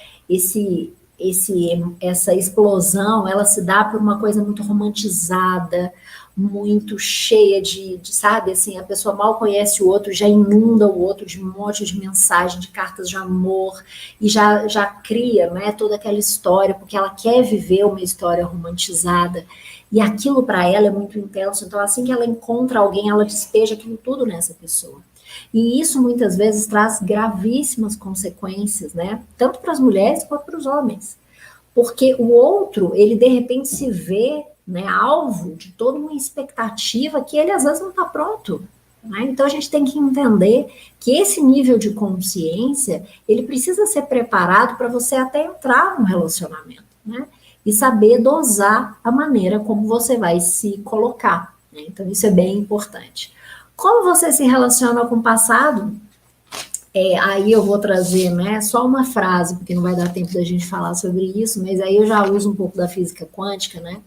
explosão, ela se dá por uma coisa muito romantizada, muito cheia sabe, assim, a pessoa mal conhece o outro, já inunda o outro de um monte de mensagem, de cartas de amor, e já cria, né, toda aquela história, porque ela quer viver uma história romantizada, e aquilo para ela é muito intenso, então assim que ela encontra alguém, ela despeja aquilo tudo nessa pessoa. E isso muitas vezes traz gravíssimas consequências, né? Tanto para as mulheres quanto para os homens. Porque o outro, ele de repente se vê, né, alvo de toda uma expectativa que ele às vezes não está pronto. Né? Então a gente tem que entender que esse nível de consciência, ele precisa ser preparado para você até entrar num relacionamento, né? E saber dosar a maneira como você vai se colocar. Né? Então isso é bem importante. Como você se relaciona com o passado? Aí eu vou trazer, né, só uma frase, porque não vai dar tempo da gente falar sobre isso, mas aí eu já uso um pouco da física quântica, né?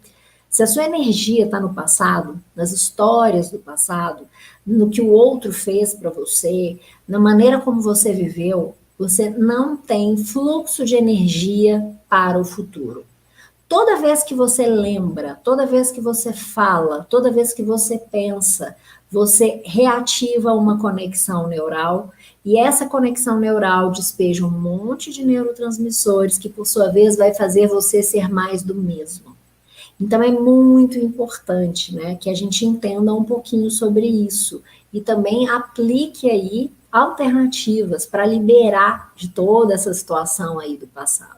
Se a sua energia está no passado, nas histórias do passado, no que o outro fez para você, na maneira como você viveu, você não tem fluxo de energia para o futuro. Toda vez que você lembra, toda vez que você fala, toda vez que você pensa, você reativa uma conexão neural e essa conexão neural despeja um monte de neurotransmissores que, por sua vez, vai fazer você ser mais do mesmo. Então, é muito importante, né, que a gente entenda um pouquinho sobre isso e também aplique aí alternativas para liberar de toda essa situação aí do passado.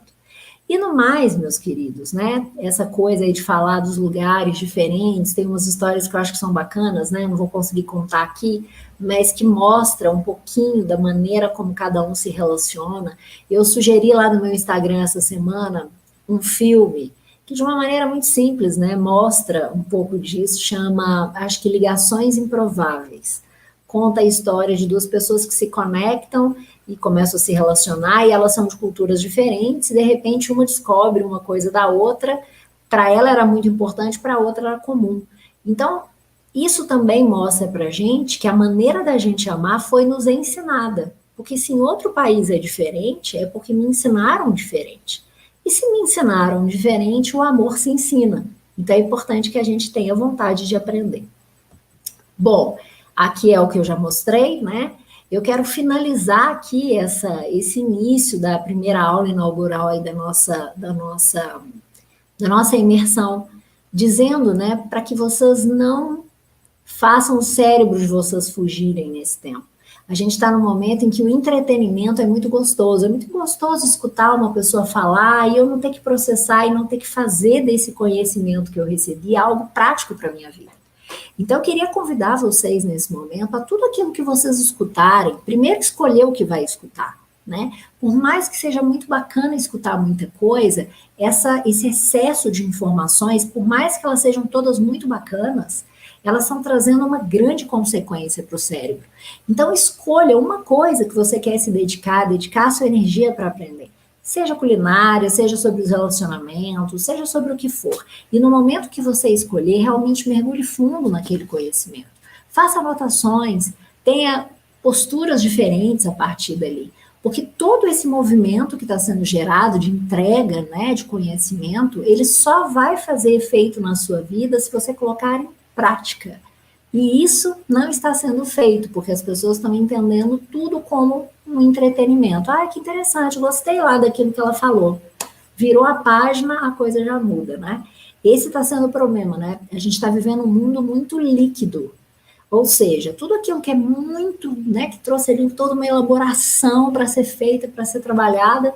E no mais, meus queridos, né, essa coisa aí de falar dos lugares diferentes, tem umas histórias que eu acho que são bacanas, né, não vou conseguir contar aqui, mas que mostra um pouquinho da maneira como cada um se relaciona. Eu sugeri lá no meu Instagram essa semana um filme que de uma maneira muito simples, né, mostra um pouco disso, chama, acho que Ligações Improváveis. Conta a história de duas pessoas que se conectam e começam a se relacionar, e elas são de culturas diferentes, e de repente uma descobre uma coisa da outra, para ela era muito importante, para a outra era comum. Então, isso também mostra para a gente que a maneira da gente amar foi nos ensinada, porque se em outro país é diferente, é porque me ensinaram diferente. E se me ensinaram diferente, o amor se ensina. Então é importante que a gente tenha vontade de aprender. Bom, aqui é o que eu já mostrei, né? Eu quero finalizar aqui esse início da primeira aula inaugural aí da nossa imersão, dizendo, né, para que vocês não Façam o cérebro de vocês fugirem nesse tempo. A gente está num momento em que o entretenimento é muito gostoso. É muito gostoso escutar uma pessoa falar e eu não ter que processar e não ter que fazer desse conhecimento que eu recebi algo prático para a minha vida. Então, eu queria convidar vocês nesse momento a tudo aquilo que vocês escutarem, primeiro escolher o que vai escutar, né? Por mais que seja muito bacana escutar muita coisa, esse excesso de informações, por mais que elas sejam todas muito bacanas, elas estão trazendo uma grande consequência para o cérebro. Então, escolha uma coisa que você quer se dedicar a sua energia para aprender. Seja culinária, seja sobre os relacionamentos, seja sobre o que for. E no momento que você escolher, realmente mergulhe fundo naquele conhecimento. Faça anotações, tenha posturas diferentes a partir dali. Porque todo esse movimento que está sendo gerado de entrega, né, de conhecimento, ele só vai fazer efeito na sua vida se você colocar em prática. E isso não está sendo feito, porque as pessoas estão entendendo tudo como um entretenimento. Ah, que interessante, gostei lá daquilo que ela falou. Virou a página, a coisa já muda, né? Esse está sendo o problema, né? A gente está vivendo um mundo muito líquido. Ou seja, tudo aquilo que é muito, né, que trouxe ali toda uma elaboração para ser feita, para ser trabalhada.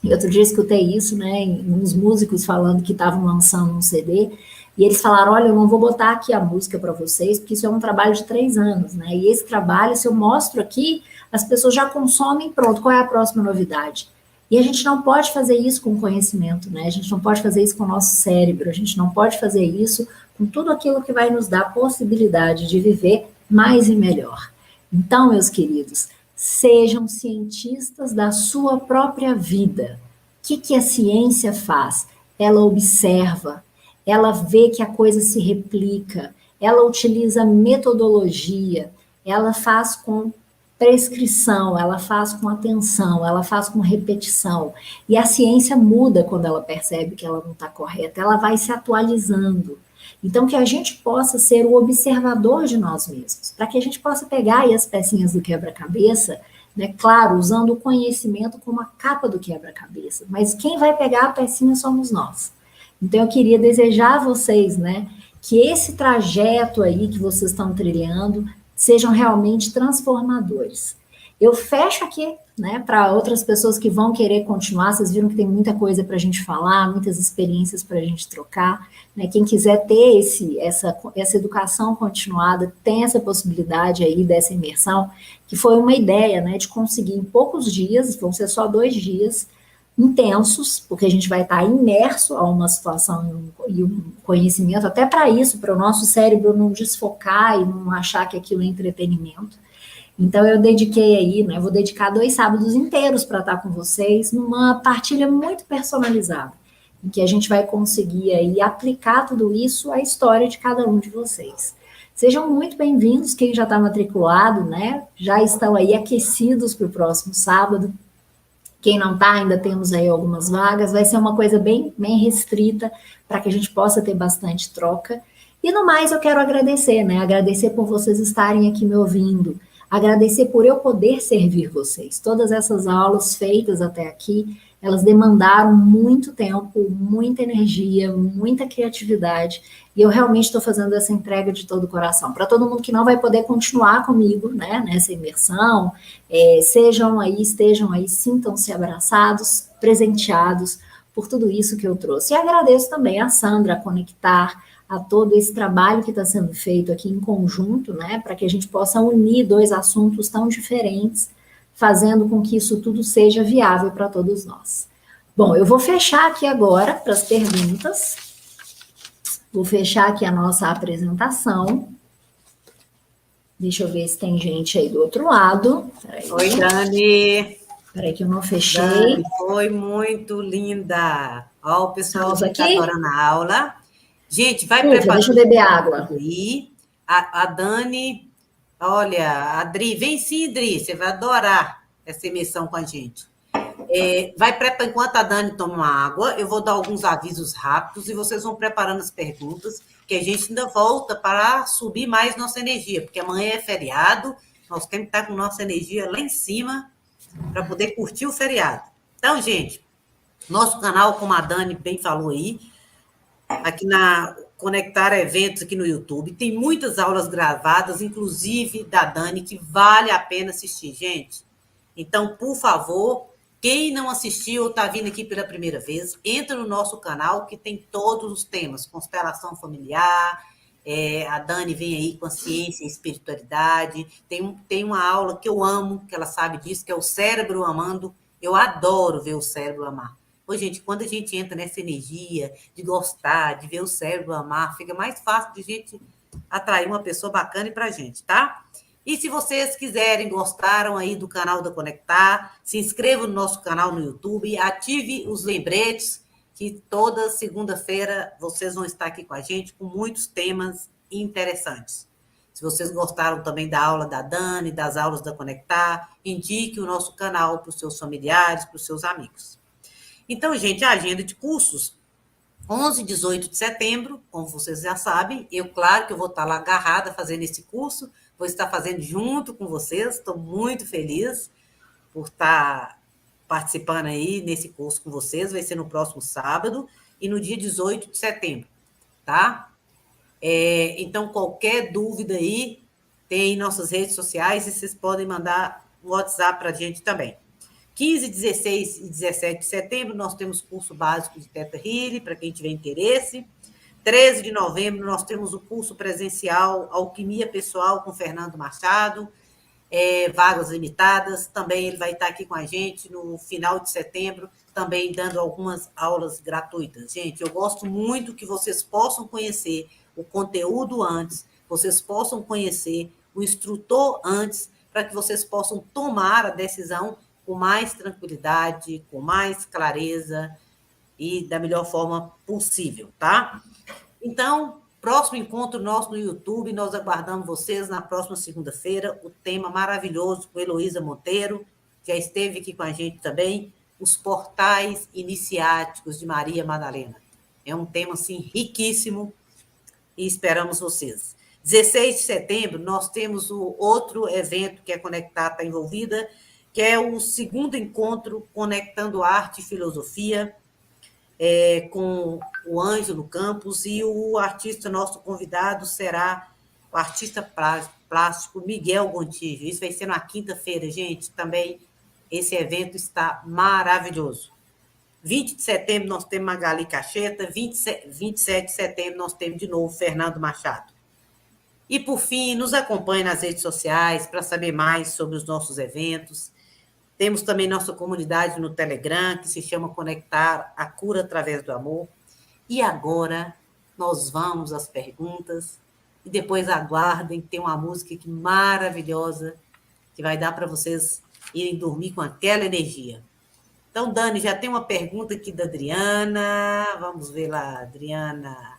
E outro dia escutei isso, né, uns músicos falando que estavam lançando um CD, e eles falaram, olha, eu não vou botar aqui a música para vocês, porque isso é um trabalho de 3 anos, né, e esse trabalho, se eu mostro aqui, as pessoas já consomem, pronto, qual é a próxima novidade? E a gente não pode fazer isso com conhecimento, né, a gente não pode fazer isso com o nosso cérebro, a gente não pode fazer isso com tudo aquilo que vai nos dar a possibilidade de viver mais e melhor. Então, meus queridos, sejam cientistas da sua própria vida. O que a ciência faz? Ela observa, ela vê que a coisa se replica, ela utiliza metodologia, ela faz com prescrição, ela faz com atenção, ela faz com repetição. E a ciência muda quando ela percebe que ela não está correta, ela vai se atualizando. Então, que a gente possa ser o observador de nós mesmos, para que a gente possa pegar aí as pecinhas do quebra-cabeça, né? Claro, usando o conhecimento como a capa do quebra-cabeça, mas quem vai pegar a pecinha somos nós. Então, eu queria desejar a vocês, né, que esse trajeto aí que vocês estão trilhando sejam realmente transformadores. Eu fecho aqui, né, para outras pessoas que vão querer continuar. Vocês viram que tem muita coisa para a gente falar, muitas experiências para a gente trocar. Né? Quem quiser ter essa educação continuada, tem essa possibilidade aí dessa imersão, que foi uma ideia, né, de conseguir em poucos dias, vão ser só 2 dias, intensos, porque a gente vai estar imerso a uma situação e um conhecimento, até para isso, para o nosso cérebro não desfocar e não achar que aquilo é entretenimento. Então, eu dediquei aí, né, vou dedicar 2 sábados inteiros para estar com vocês, numa partilha muito personalizada, em que a gente vai conseguir aí aplicar tudo isso à história de cada um de vocês. Sejam muito bem-vindos, quem já está matriculado, né, já estão aí aquecidos para o próximo sábado. Quem não está, ainda temos aí algumas vagas, vai ser uma coisa bem restrita, para que a gente possa ter bastante troca. E no mais, eu quero agradecer, né, agradecer por vocês estarem aqui me ouvindo, agradecer por eu poder servir vocês. Todas essas aulas feitas até aqui, elas demandaram muito tempo, muita energia, muita criatividade, e eu realmente estou fazendo essa entrega de todo o coração. Para todo mundo que não vai poder continuar comigo, né, nessa imersão, estejam aí, sintam-se abraçados, presenteados por tudo isso que eu trouxe. E agradeço também a Sandra, a Conectar, a todo esse trabalho que está sendo feito aqui em conjunto, né, para que a gente possa unir 2 assuntos tão diferentes, fazendo com que isso tudo seja viável para todos nós. Bom, eu vou fechar aqui agora para as perguntas, vou fechar aqui a nossa apresentação. Deixa eu ver se tem gente aí do outro lado. Peraí. Oi, Dani. Peraí que eu não fechei. Dani, foi muito linda. Ó, o pessoal que está adorando a aula. Gente, vai preparando. Deixa eu beber água. Aí. A Dani, olha, a Adri, vem sim, Adri, você vai adorar essa emissão com a gente. Enquanto a Dani toma uma água, eu vou dar alguns avisos rápidos e vocês vão preparando as perguntas, que a gente ainda volta para subir mais nossa energia, porque amanhã é feriado, nós temos que estar com nossa energia lá em cima para poder curtir o feriado. Então, gente, nosso canal, como a Dani bem falou aí, aqui na Conectar Eventos, aqui no YouTube. Tem muitas aulas gravadas, inclusive da Dani, que vale a pena assistir, gente. Então, por favor, quem não assistiu ou está vindo aqui pela primeira vez, entra no nosso canal, que tem todos os temas. Constelação familiar, a Dani vem aí com a ciência e espiritualidade. Tem uma aula que eu amo, que ela sabe disso, que é o cérebro amando. Eu adoro ver o cérebro amar. Ô, gente, quando a gente entra nessa energia de gostar, de ver o cérebro amar, fica mais fácil de a gente atrair uma pessoa bacana e pra gente, tá? E se vocês quiserem, gostaram aí do canal da Conectar, se inscrevam no nosso canal no YouTube, ative os lembretes, que toda segunda-feira vocês vão estar aqui com a gente com muitos temas interessantes. Se vocês gostaram também da aula da Dani, das aulas da Conectar, indique o nosso canal para os seus familiares, para os seus amigos. Então, gente, a agenda de cursos, 11 e 18 de setembro, como vocês já sabem, claro que eu vou estar lá agarrada fazendo esse curso, vou estar fazendo junto com vocês, estou muito feliz por estar participando aí nesse curso com vocês, vai ser no próximo sábado e no dia 18 de setembro, tá? Então, qualquer dúvida aí, tem nossas redes sociais e vocês podem mandar um WhatsApp para a gente também. 15, 16 e 17 de setembro, nós temos curso básico de Theta Healing, para quem tiver interesse. 13 de novembro, nós temos o curso presencial Alquimia Pessoal com Fernando Machado, vagas limitadas. Também ele vai estar aqui com a gente no final de setembro, também dando algumas aulas gratuitas. Gente, eu gosto muito que vocês possam conhecer o conteúdo antes, vocês possam conhecer o instrutor antes, para que vocês possam tomar a decisão com mais tranquilidade, com mais clareza e da melhor forma possível, tá? Então, próximo encontro nosso no YouTube, nós aguardamos vocês na próxima segunda-feira, o tema maravilhoso com Heloísa Monteiro, que já esteve aqui com a gente também, os portais iniciáticos de Maria Madalena. É um tema, assim, riquíssimo e esperamos vocês. 16 de setembro, nós temos o outro evento que a Conectar está envolvida, que é o segundo encontro Conectando Arte e Filosofia, com o Ângelo Campos, e o artista nosso convidado será o artista plástico Miguel Gontijo. Isso vai ser na quinta-feira, gente. Também esse evento está maravilhoso. 20 de setembro nós temos Magali Cacheta, 27 de setembro nós temos de novo Fernando Machado. E, por fim, nos acompanhe nas redes sociais para saber mais sobre os nossos eventos. Temos também nossa comunidade no Telegram, que se chama Conectar a Cura através do Amor. E agora nós vamos às perguntas e depois aguardem, tem uma música aqui maravilhosa que vai dar para vocês irem dormir com aquela energia. Então, Dani, já tem uma pergunta aqui da Adriana. Vamos ver lá, Adriana.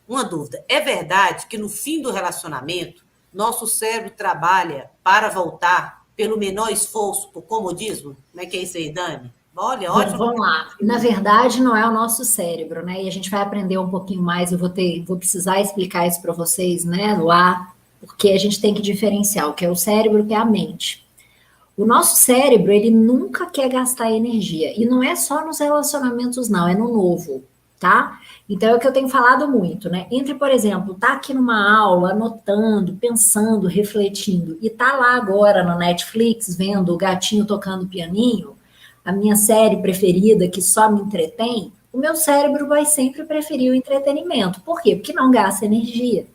Uma dúvida. É verdade que no fim do relacionamento, nosso cérebro trabalha para voltar pelo menor esforço, por comodismo? Como é que é isso aí, Dani? Olha, ótimo. Vamos lá. Na verdade, não é o nosso cérebro, né? E a gente vai aprender um pouquinho mais, vou precisar explicar isso para vocês, né, lá, porque a gente tem que diferenciar o que é o cérebro e o que é a mente. O nosso cérebro, ele nunca quer gastar energia. E não é só nos relacionamentos, não, é no novo, tá? Então, é o que eu tenho falado muito, né? Entre, por exemplo, tá aqui numa aula, anotando, pensando, refletindo, e tá lá agora no Netflix, vendo o gatinho tocando pianinho, a minha série preferida, que só me entretém, o meu cérebro vai sempre preferir o entretenimento. Por quê? Porque não gasta energia.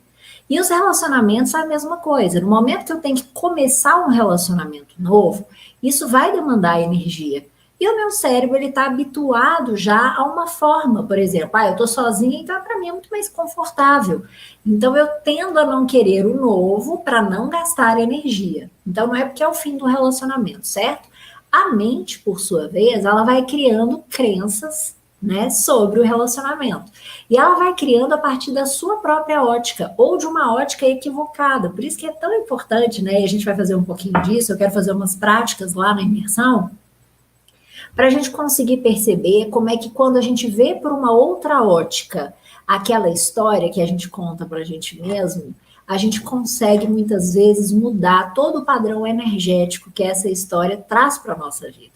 E os relacionamentos é a mesma coisa. No momento que eu tenho que começar um relacionamento novo, isso vai demandar energia. E o meu cérebro, ele está habituado já a uma forma, por exemplo, eu estou sozinha, então para mim é muito mais confortável. Então eu tendo a não querer o novo para não gastar energia. Então não é porque é o fim do relacionamento, certo? A mente, por sua vez, ela vai criando crenças, né, sobre o relacionamento. E ela vai criando a partir da sua própria ótica, ou de uma ótica equivocada. Por isso que é tão importante, né, e a gente vai fazer um pouquinho disso, eu quero fazer umas práticas lá na imersão, para a gente conseguir perceber como é que quando a gente vê por uma outra ótica aquela história que a gente conta para a gente mesmo, a gente consegue muitas vezes mudar todo o padrão energético que essa história traz para a nossa vida.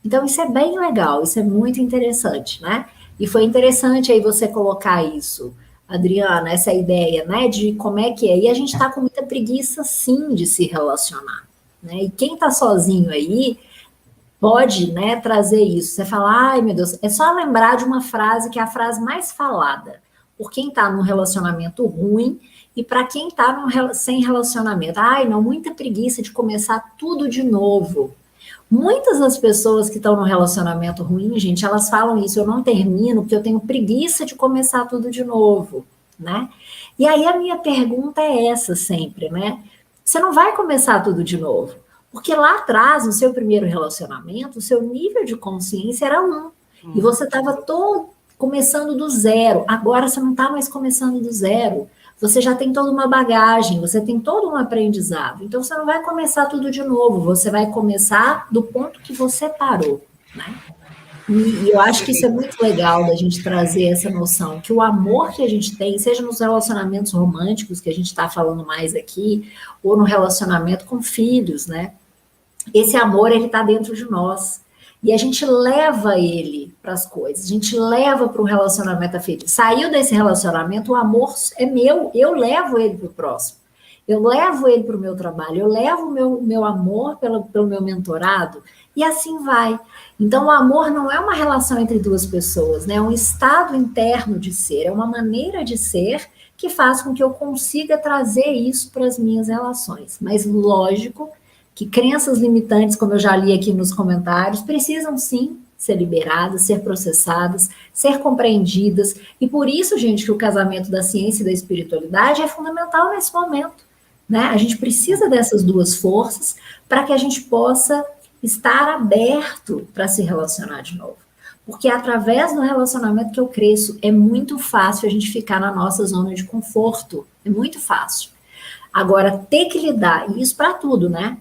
Então isso é bem legal, isso é muito interessante, né? E foi interessante aí você colocar isso, Adriana, essa ideia, né, de como é que é. E a gente está com muita preguiça, sim, de se relacionar, né? E quem está sozinho aí pode, né, trazer isso. Você fala, ai meu Deus, é só lembrar de uma frase que é a frase mais falada por quem está num relacionamento ruim e para quem está sem relacionamento. Ai, não, muita preguiça de começar tudo de novo. Muitas das pessoas que estão num relacionamento ruim, gente, elas falam isso, eu não termino porque eu tenho preguiça de começar tudo de novo, né? E aí a minha pergunta é essa sempre, né? Você não vai começar tudo de novo. Porque lá atrás, no seu primeiro relacionamento, o seu nível de consciência era um. E você estava todo começando do zero. Agora você não está mais começando do zero. Você já tem toda uma bagagem, você tem todo um aprendizado. Então você não vai começar tudo de novo, você vai começar do ponto que você parou, né? E eu acho que isso é muito legal da gente trazer essa noção, que o amor que a gente tem, seja nos relacionamentos românticos, que a gente está falando mais aqui, ou no relacionamento com filhos, né? Esse amor, ele está dentro de nós. E a gente leva ele para as coisas, a gente leva para um relacionamento afetivo. Saiu desse relacionamento, o amor é meu, eu levo ele para o próximo. Eu levo ele para o meu trabalho, eu levo o meu amor pelo meu mentorado, e assim vai. Então, o amor não é uma relação entre duas pessoas, né? É um estado interno de ser, é uma maneira de ser que faz com que eu consiga trazer isso para as minhas relações. Mas, lógico, que crenças limitantes, como eu já li aqui nos comentários, precisam sim ser liberadas, ser processadas, ser compreendidas. E por isso, gente, que o casamento da ciência e da espiritualidade é fundamental nesse momento, né? A gente precisa dessas duas forças para que a gente possa estar aberto para se relacionar de novo. Porque é através do relacionamento que eu cresço. É muito fácil a gente ficar na nossa zona de conforto. É muito fácil. Agora, ter que lidar, e isso para tudo, né?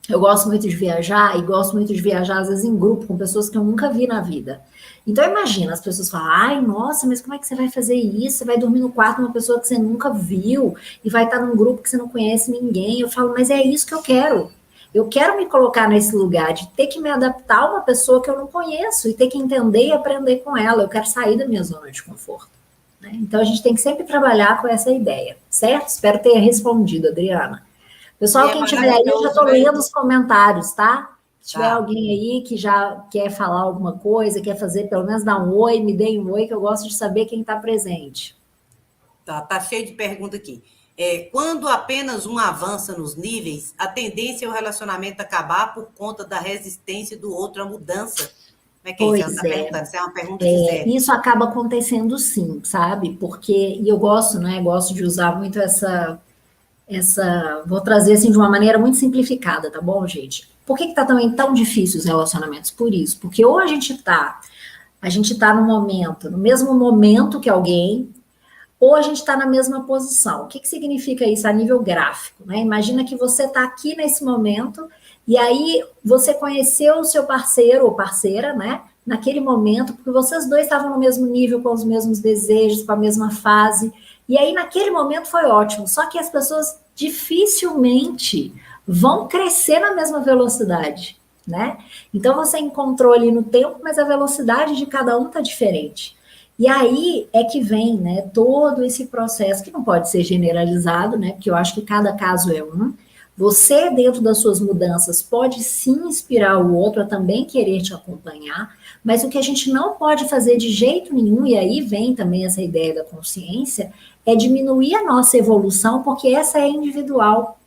Eu gosto muito de viajar, e gosto muito de viajar, às vezes, em grupo, com pessoas que eu nunca vi na vida. Então, imagina, as pessoas falam, ai, nossa, mas como é que você vai fazer isso? Você vai dormir no quarto de uma pessoa que você nunca viu, e vai estar num grupo que você não conhece ninguém. Eu falo, mas é isso que eu quero. Eu quero me colocar nesse lugar de ter que me adaptar a uma pessoa que eu não conheço, e ter que entender e aprender com ela. Eu quero sair da minha zona de conforto, né? Então, a gente tem que sempre trabalhar com essa ideia, certo? Espero ter respondido, Adriana. Pessoal, quem tiver aí, eu já estou lendo os comentários, tá? Se tiver alguém aí que já quer falar alguma coisa, quer fazer, pelo menos dar um oi, me dê um oi, que eu gosto de saber quem está presente. Tá cheio de pergunta aqui. Quando apenas um avança nos níveis, a tendência é o relacionamento acabar por conta da resistência do outro à mudança. Como é que é isso? Ela está perguntando, isso é uma pergunta de isso acaba acontecendo sim, sabe? Porque, e eu gosto, né? Gosto de usar muito vou trazer assim de uma maneira muito simplificada, tá bom, gente? Por que tá também tão difícil os relacionamentos? Por isso, porque ou a gente tá no mesmo momento que alguém, ou a gente está na mesma posição. O que significa isso a nível gráfico, né? Imagina que você está aqui nesse momento e aí você conheceu o seu parceiro ou parceira, né? Naquele momento, porque vocês dois estavam no mesmo nível, com os mesmos desejos, com a mesma fase. E aí, naquele momento, foi ótimo. Só que as pessoas dificilmente vão crescer na mesma velocidade, né? Então, você encontrou ali no tempo, mas a velocidade de cada um está diferente. E aí é que vem, né, todo esse processo, que não pode ser generalizado, né? Porque eu acho que cada caso é um. Você, dentro das suas mudanças, pode sim inspirar o outro a também querer te acompanhar, mas o que a gente não pode fazer de jeito nenhum, e aí vem também essa ideia da consciência, é diminuir a nossa evolução, porque essa é individual.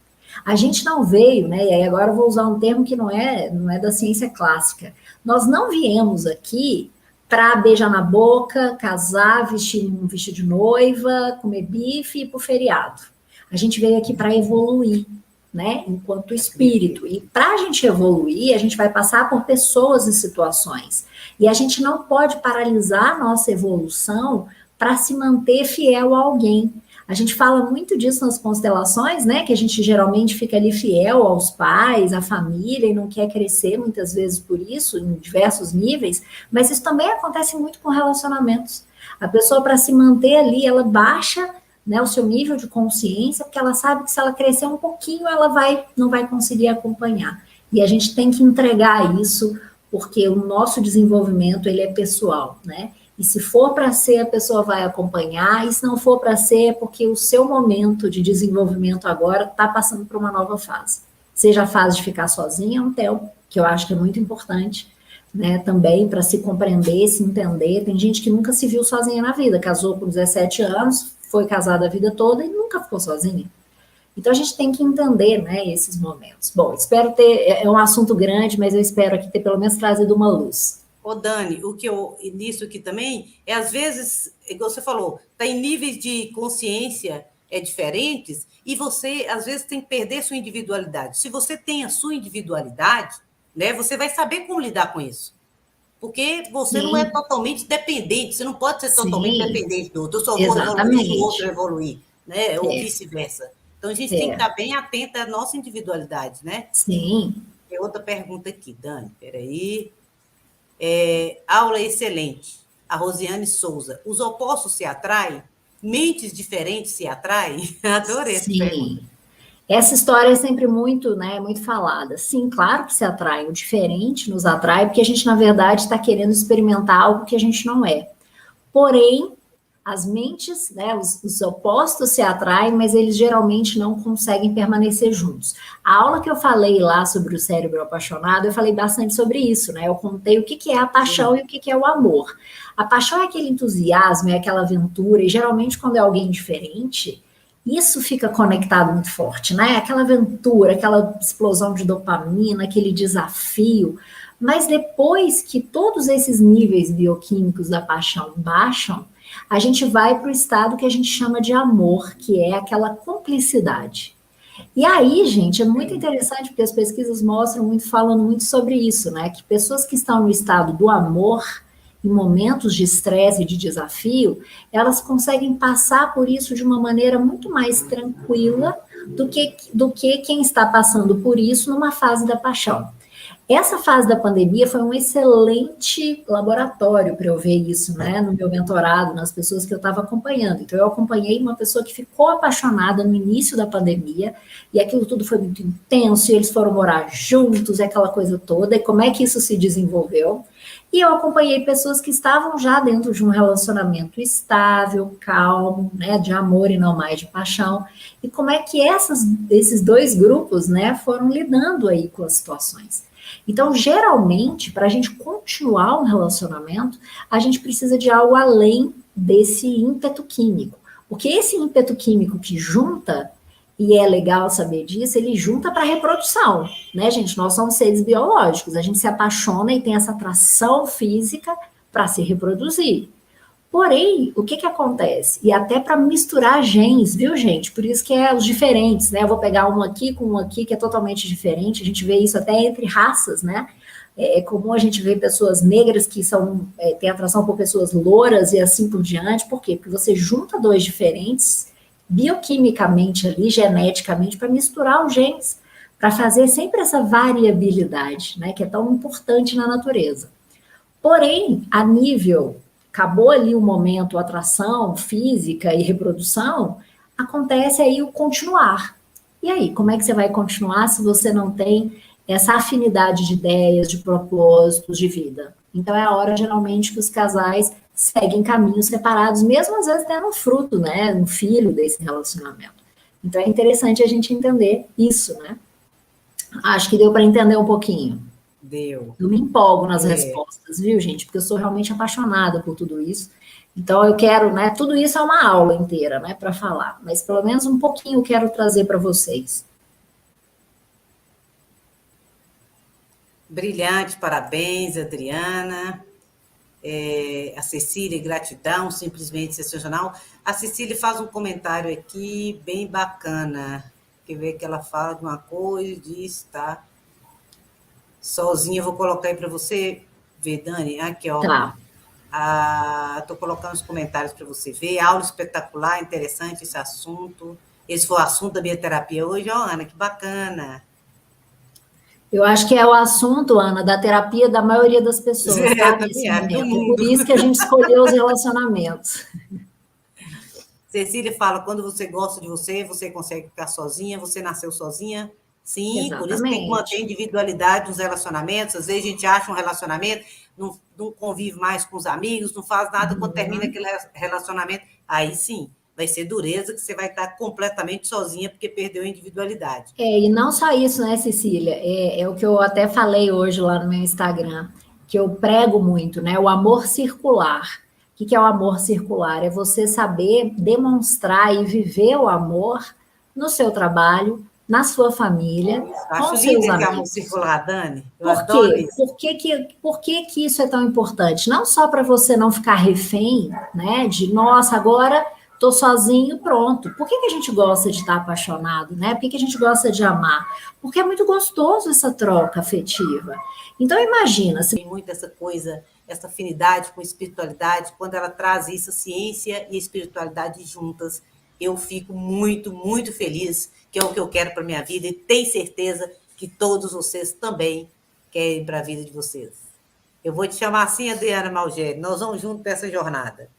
A gente não veio, né, e aí agora eu vou usar um termo que não é da ciência clássica, nós não viemos aqui para beijar na boca, casar, vestir um vestido de noiva, comer bife e ir para o feriado. A gente veio aqui para evoluir, né, enquanto espírito. E para a gente evoluir, a gente vai passar por pessoas e situações. E a gente não pode paralisar a nossa evolução para se manter fiel a alguém. A gente fala muito disso nas constelações, né, que a gente geralmente fica ali fiel aos pais, à família, e não quer crescer muitas vezes por isso, em diversos níveis, mas isso também acontece muito com relacionamentos. A pessoa, para se manter ali, ela baixa, né, o seu nível de consciência, porque ela sabe que se ela crescer um pouquinho, ela não vai conseguir acompanhar. E a gente tem que entregar isso, porque o nosso desenvolvimento, ele é pessoal, né? E se for para ser, a pessoa vai acompanhar, e se não for para ser, é porque o seu momento de desenvolvimento agora está passando por uma nova fase. Seja a fase de ficar sozinha, é um tempo que eu acho que é muito importante, né, também para se compreender, se entender. Tem gente que nunca se viu sozinha na vida, casou com 17 anos, foi casada a vida toda e nunca ficou sozinha. Então a gente tem que entender, né, esses momentos. Bom, espero ter, é um assunto grande, mas eu espero aqui ter pelo menos trazido uma luz. Ô, Dani, o que eu nisso aqui também é, às vezes, igual você falou, está em níveis de consciência diferentes, e você, às vezes, tem que perder sua individualidade. Se você tem a sua individualidade, né, você vai saber como lidar com isso. Porque você não é totalmente dependente, você não pode ser totalmente dependente do outro. Eu só vou evoluir se o outro evoluir, né? Ou vice-versa. Então, a gente tem que estar bem atenta à nossa individualidade, né? Sim. Tem outra pergunta aqui, Dani, peraí. Aula excelente. A Rosiane Souza. Os opostos se atraem? Mentes diferentes se atraem? Adorei essa pergunta. Essa história é sempre muito, né, muito falada. Sim, claro que se atrai. O diferente nos atrai, porque a gente, na verdade, está querendo experimentar algo que a gente não é. Porém, as mentes, né, os opostos se atraem, mas eles geralmente não conseguem permanecer juntos. A aula que eu falei lá sobre o cérebro apaixonado, eu falei bastante sobre isso, né? Eu contei o que é a paixão e o que é o amor. A paixão é aquele entusiasmo, é aquela aventura, e geralmente quando é alguém diferente, isso fica conectado muito forte, né? Aquela aventura, aquela explosão de dopamina, aquele desafio. Mas depois que todos esses níveis bioquímicos da paixão baixam, a gente vai para o estado que a gente chama de amor, que é aquela cumplicidade. E aí, gente, é muito interessante, porque as pesquisas mostram muito, falando muito sobre isso, né? Que pessoas que estão no estado do amor, em momentos de estresse e de desafio, elas conseguem passar por isso de uma maneira muito mais tranquila do que quem está passando por isso numa fase da paixão. Essa fase da pandemia foi um excelente laboratório para eu ver isso, né, no meu mentorado, nas pessoas que eu estava acompanhando. Então, eu acompanhei uma pessoa que ficou apaixonada no início da pandemia, e aquilo tudo foi muito intenso, e eles foram morar juntos, aquela coisa toda, e como é que isso se desenvolveu. E eu acompanhei pessoas que estavam já dentro de um relacionamento estável, calmo, né, de amor e não mais de paixão, e como é que esses dois grupos, né, foram lidando aí com as situações. Então, geralmente, para a gente continuar um relacionamento, a gente precisa de algo além desse ímpeto químico. Porque esse ímpeto químico que junta, e é legal saber disso, ele junta para a reprodução, né, gente? Nós somos seres biológicos, a gente se apaixona e tem essa atração física para se reproduzir. Porém, o que acontece? E até para misturar genes, viu, gente? Por isso que é os diferentes, né? Eu vou pegar um aqui com um aqui que é totalmente diferente. A gente vê isso até entre raças, né? É comum a gente ver pessoas negras que têm atração por pessoas louras e assim por diante. Por quê? Porque você junta dois diferentes bioquimicamente ali, geneticamente, para misturar os genes, para fazer sempre essa variabilidade, né? Que é tão importante na natureza. Porém, a nível acabou ali o momento, atração física e reprodução, acontece aí o continuar. E aí, como é que você vai continuar se você não tem essa afinidade de ideias, de propósitos, de vida? Então é a hora, geralmente, que os casais seguem caminhos separados, mesmo às vezes tendo um fruto, né, um filho desse relacionamento. Então é interessante a gente entender isso, né? Acho que deu para entender um pouquinho. Deu. Eu me empolgo nas respostas, viu, gente? Porque eu sou realmente apaixonada por tudo isso. Então, eu quero, né? Tudo isso é uma aula inteira, né, para falar. Mas pelo menos um pouquinho eu quero trazer para vocês. Brilhante, parabéns, Adriana. A Cecília, gratidão, simplesmente sensacional. A Cecília faz um comentário aqui bem bacana. Quer ver que ela fala de uma coisa e diz, tá? Sozinha, eu vou colocar aí para você ver, Dani. Aqui, ó. Tá. Estou colocando os comentários para você ver. Aula espetacular, interessante esse assunto. Esse foi o assunto da minha terapia hoje, ó, Ana, que bacana. Eu acho que é o assunto, Ana, da terapia da maioria das pessoas, tá? Nesse momento. Por isso que a gente escolheu os relacionamentos. Cecília fala, quando você gosta de você, você consegue ficar sozinha, você nasceu sozinha. Sim, exatamente. Por isso que tem que manter a individualidade nos relacionamentos. Às vezes a gente acha um relacionamento, não convive mais com os amigos, não faz nada, quando termina aquele relacionamento, aí sim, vai ser dureza, que você vai estar completamente sozinha, porque perdeu a individualidade. E não só isso, né, Cecília? É o que eu até falei hoje lá no meu Instagram, que eu prego muito, né? O amor circular. O que é o amor circular? É você saber demonstrar e viver o amor no seu trabalho, na sua família, com Acho lindo seus esse amor amigos. circular, Dani. Eu Por adoro quê? isso. Por que que isso é tão importante? Não só para você não ficar refém, né? De, nossa, agora estou sozinho, pronto. Por que que a gente gosta de estar apaixonado, né? Por que que a gente gosta de amar? Porque é muito gostoso essa troca afetiva. Então, imagina, se Tem muito essa coisa, essa afinidade com espiritualidade, quando ela traz isso, a ciência e a espiritualidade juntas, eu fico muito, muito feliz, que é o que eu quero para a minha vida, e tenho certeza que todos vocês também querem para a vida de vocês. Eu vou te chamar assim, Adriana Malgeri, nós vamos juntos nessa jornada.